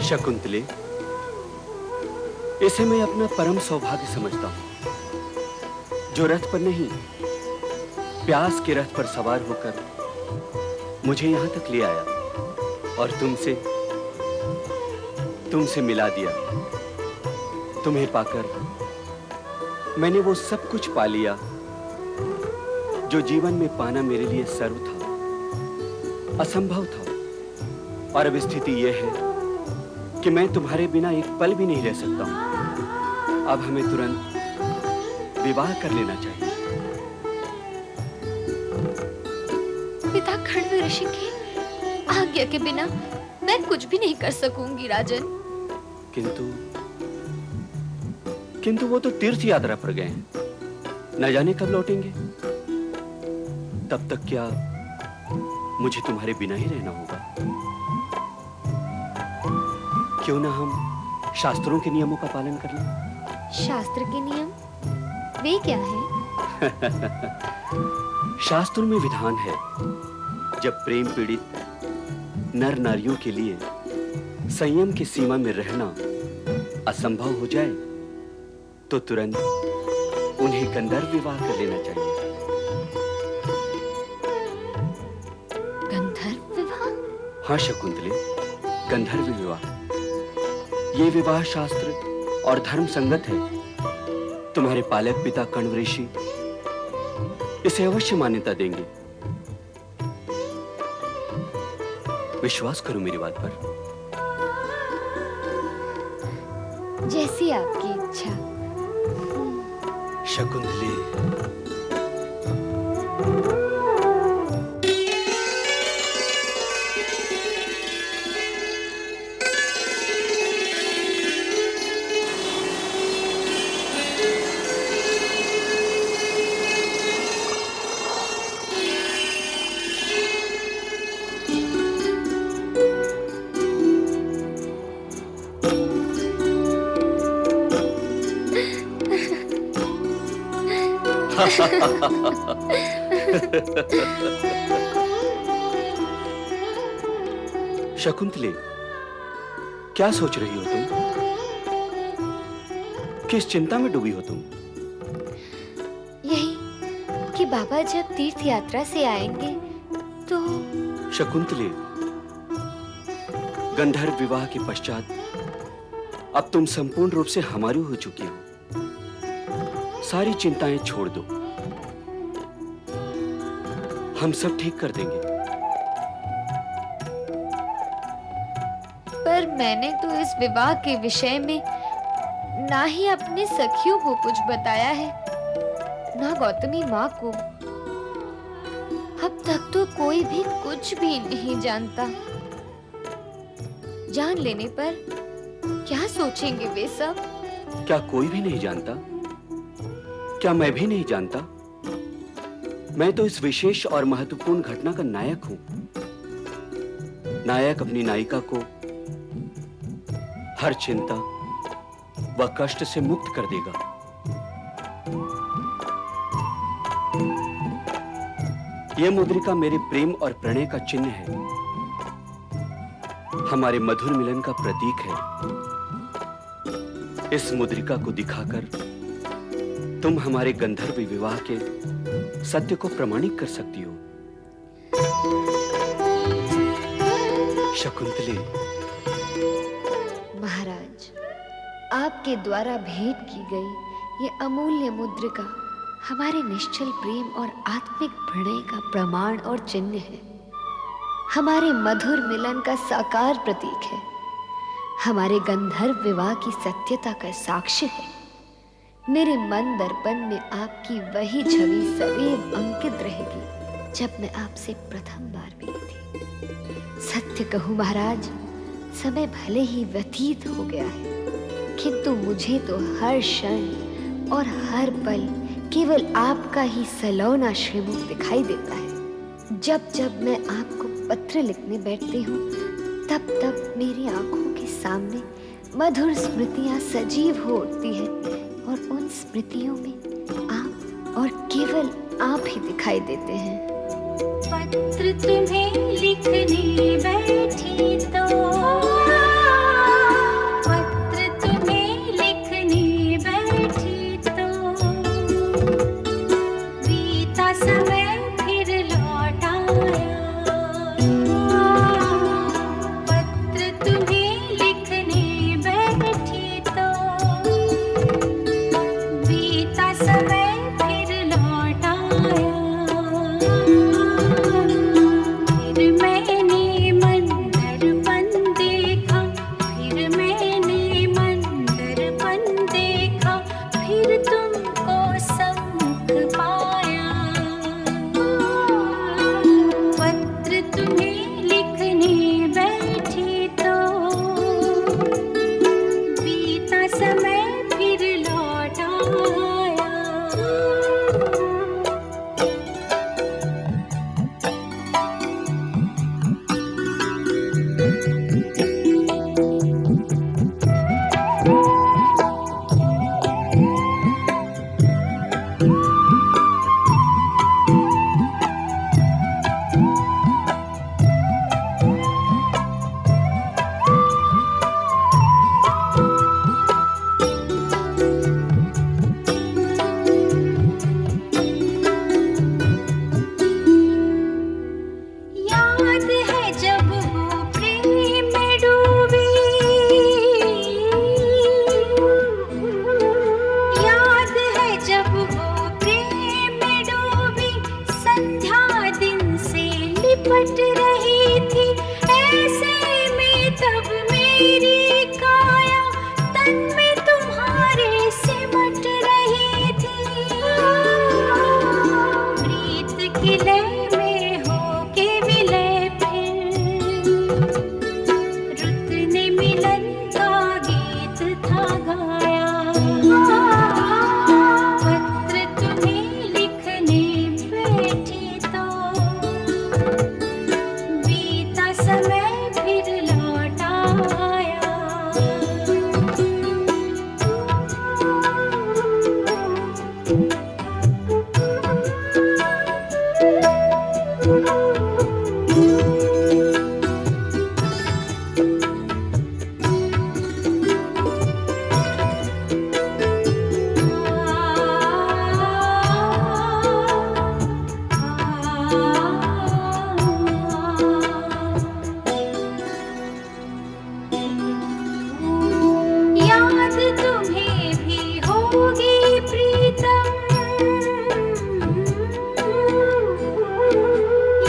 शकुंतले, इसे मैं अपना परम सौभाग्य समझता हूं, जो रथ पर नहीं, प्यास के रथ पर सवार होकर मुझे यहां तक ले आया और तुमसे मिला दिया। तुम्हें पाकर मैंने वो सब कुछ पा लिया जो जीवन में पाना मेरे लिए सर्व था, असंभव था। और अब स्थिति यह है कि मैं तुम्हारे बिना एक पल भी नहीं रह सकता हूं। अब हमें तुरंत विवाह कर लेना चाहिए। पिता खंड ऋषि की आज्ञा के बिना मैं कुछ भी नहीं कर सकूंगी राजन। किंतु वो तो तीर्थ यात्रा पर गए हैं, न जाने कब लौटेंगे। तब तक क्या मुझे तुम्हारे बिना ही रहना होगा? क्यों ना हम शास्त्रों के नियमों का पालन कर लें? शास्त्र के नियम वे क्या हैं? शास्त्रों में विधान है, जब प्रेम पीड़ित नर नारियों के लिए संयम की सीमा में रहना असंभव हो जाए तो तुरंत उन्हें गंधर्व विवाह कर लेना चाहिए। गंधर्व विवाह? हाँ शकुंतले, गंधर्व विवाह। ये विवाह शास्त्र और धर्म संगत है। तुम्हारे पालक पिता कण्व ऋषि इसे अवश्य मान्यता देंगे। विश्वास करो मेरी बात पर। जैसी आपकी इच्छा। शकुंतले, शकुंतले, क्या सोच रही हो तुम? किस चिंता में डूबी हो तुम? यही कि बाबा जब तीर्थ यात्रा से आएंगे तो। शकुंतले, गंधर्व विवाह के पश्चात अब तुम संपूर्ण रूप से हमारी हो चुकी हो। सारी चिंताएं छोड़ दो, हम सब ठीक कर देंगे। पर मैंने तो इस विवाह के विषय में ना ही अपने सखियों को कुछ बताया है, ना गौतमी माँ को। अब तक तो कोई भी कुछ भी नहीं जानता। जान लेने पर क्या सोचेंगे वे सब? क्या कोई भी नहीं जानता? क्या मैं भी नहीं जानता? मैं तो इस विशेष और महत्वपूर्ण घटना का नायक हूं। नायक अपनी नायिका को हर चिंता व कष्ट से मुक्त कर देगा। यह मुद्रिका मेरे प्रेम और प्रणय का चिन्ह है, हमारे मधुर मिलन का प्रतीक है। इस मुद्रिका को दिखाकर तुम हमारे गंधर्व विवाह के सत्य को प्रमाणित कर सकती हो। शकुंतले, महाराज, आपके द्वारा भेंट की गई ये अमूल्य मुद्रिका हमारे निश्चल प्रेम और आत्मिक प्रणय का प्रमाण और चिन्ह है। हमारे मधुर मिलन का साकार प्रतीक है, हमारे गंधर्व विवाह की सत्यता का साक्ष्य है। मेरे मन दर्पण में आपकी वही छवि सदैव अंकित रहेगी जब मैं आपसे प्रथम बार मिली थी। सत्य कहूं महाराज, समय भले ही व्यतीत हो गया है, किंतु मुझे तो हर क्षण और हर पल केवल आपका ही सलौना श्रीमुख दिखाई देता है। जब जब मैं आपको पत्र लिखने बैठती हूँ, तब तब मेरी आंखों के सामने मधुर स्मृतियां सजीव हो उठती है और उन स्मृतियों में आप और केवल आप ही दिखाई देते हैं। पत्र तुम्हें लिखने बैठी तो, पत्र तुम्हें लिखने बैठी तो, बीता समय फिर लौट आया। पत्र तुम्हें लिखने बैठी तो, बीता समय फिर लौट आया। फिर मैंने की लय में हो के विलय फिर रुत ने मिलन का गीत था गाया पत्र तुम्हें लिखने बैठी तो बीता समय फिर लौट आया याद तुम्हें भी होगी प्रीतम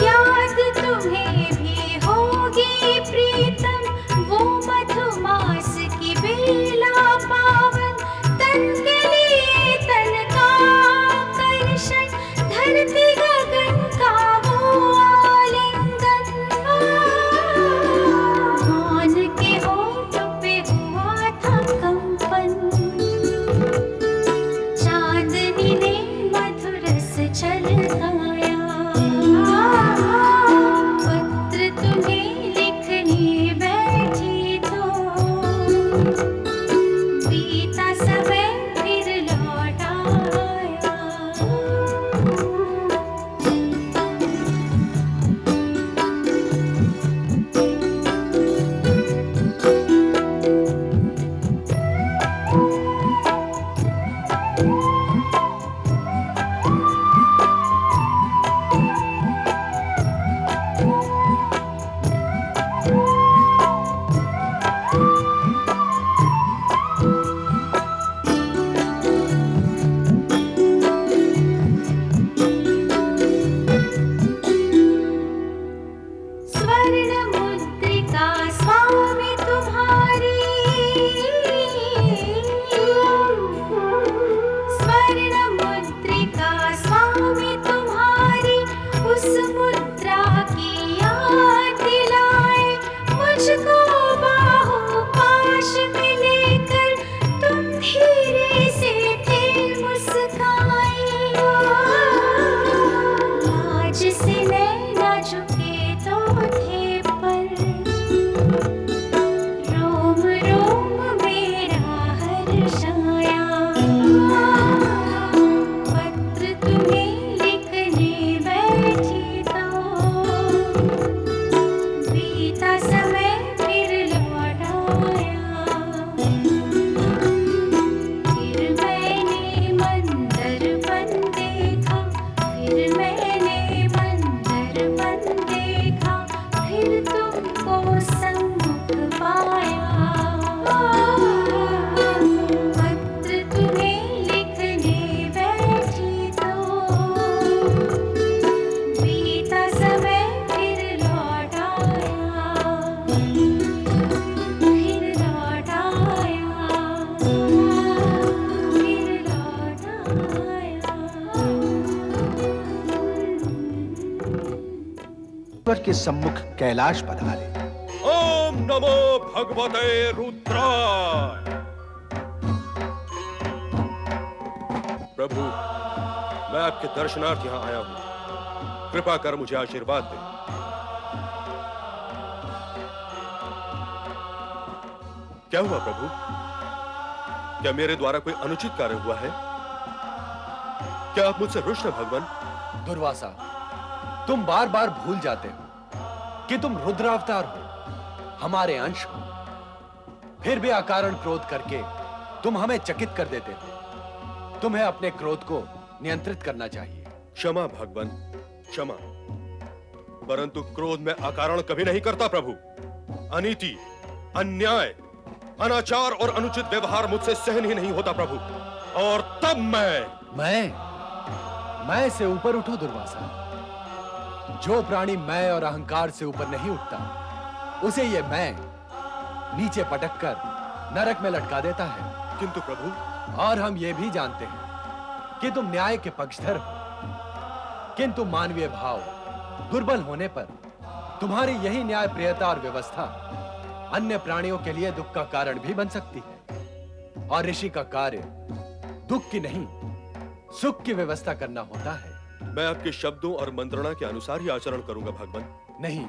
याद तुम्हें भी होगी प्रीतम वो मधुमास की बेला पावन तन के लिए तन का आकर्षण धरती गगन का वो आलिंगन मौन के होठ पे हुआ था कंपन चांदनी ने मधुरस छलकाया पत्र तुम्हें लिखने बैठी तो बीता समय फिर लौट आया स्वर्ण मुद्रिका स्वामी तुम्हारी स्वर्ण मुद्रिका स्वामी तुम्हारी उस मुद्रा की याद दिलाए मुझको बाहों पाश में लेकर तुम धीरे से थे मुस्काए आज से नैना झुके तो थे पर रोम रोम मेरा हर्षाया पत्र तुम्हें लिखने बैठी तो बीता समय फिर लौट आया फिर मैंने मंदरपन देखा फिर मैंने मंदरपन देखा फिर तुमको सम्मुख पाया पत्र तुम्हें लिखने बैठी तो बीता समय फिर लौट आया फिर लौट आया फिर लौट ईश्वर के सम्मुख कैलाश पधारे। ओम नमो भगवते रुद्राय। प्रभु, मैं आपके दर्शनार्थ यहाँ आया हूँ, कृपा कर मुझे आशीर्वाद दे। क्या हुआ प्रभु? क्या मेरे द्वारा कोई अनुचित कार्य हुआ है? क्या आप मुझसे रुष्ट हैं भगवान? दुर्वासा, तुम बार बार भूल जाते हो कि तुम रुद्रावतार हो, हमारे अंश हो। फिर भी अकारण क्रोध करके तुम हमें चकित कर देते हो। तुम्हें अपने क्रोध को नियंत्रित करना चाहिए। क्षमा भगवान, क्षमा। परंतु क्रोध में अकारण कभी नहीं करता प्रभु। अनीति, अन्याय, अनाचार और अनुचित व्यवहार मुझसे सहन ही नहीं होता प्रभु। और तब मैं से ऊपर उठो दुर्वासा। जो प्राणी मैं और अहंकार से ऊपर नहीं उठता, उसे ये मैं नीचे पटक कर नरक में लटका देता है। किंतु प्रभु, और हम ये भी जानते हैं कि तुम न्याय के पक्षधर हो। किंतु मानवीय भाव दुर्बल होने पर तुम्हारी यही न्याय प्रियता और व्यवस्था अन्य प्राणियों के लिए दुख का कारण भी बन सकती है। और ऋषि का कार्य दुख की नहीं, सुख की व्यवस्था करना होता है। मैं आपके शब्दों और मंत्रणा के अनुसार ही आचरण करूंगा भगवान। नहीं,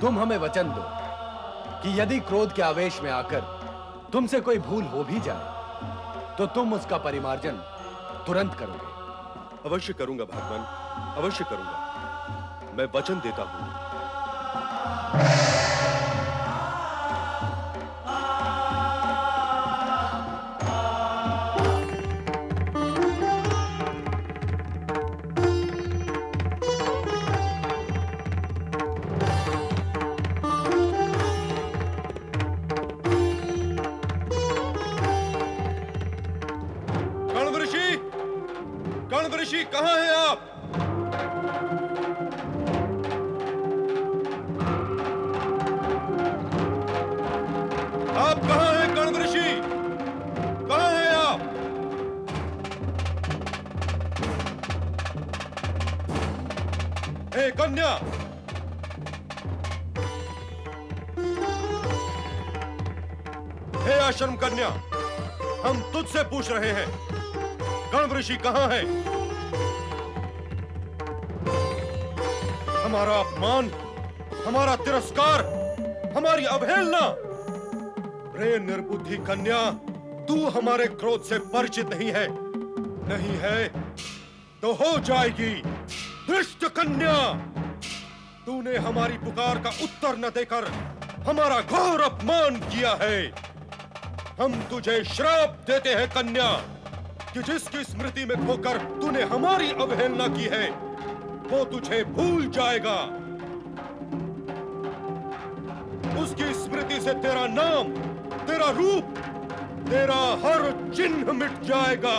तुम हमें वचन दो कि यदि क्रोध के आवेश में आकर तुमसे कोई भूल हो भी जाए तो तुम उसका परिमार्जन तुरंत करोगे। अवश्य करूंगा भगवान, अवश्य करूंगा। मैं वचन देता हूं। कण्व ऋषि, कहां हैं आप? आप कहां हैं कण्व ऋषि? कहां हैं आप? हे कन्या, हे आश्रम कन्या, हम तुझसे पूछ रहे हैं, कण्व ऋषि कहां है? हमारा अपमान, हमारा तिरस्कार, हमारी अवहेलना। रे निर्बुद्धि कन्या, तू हमारे क्रोध से परिचित नहीं है। नहीं है तो हो जाएगी। दुष्ट कन्या, तूने हमारी पुकार का उत्तर न देकर हमारा घोर अपमान किया है। हम तुझे श्राप देते हैं कन्या कि जिसकी स्मृति में खोकर तूने हमारी अवहेलना की है वो तुझे भूल जाएगा। उसकी स्मृति से तेरा नाम, तेरा रूप, तेरा हर चिन्ह मिट जाएगा।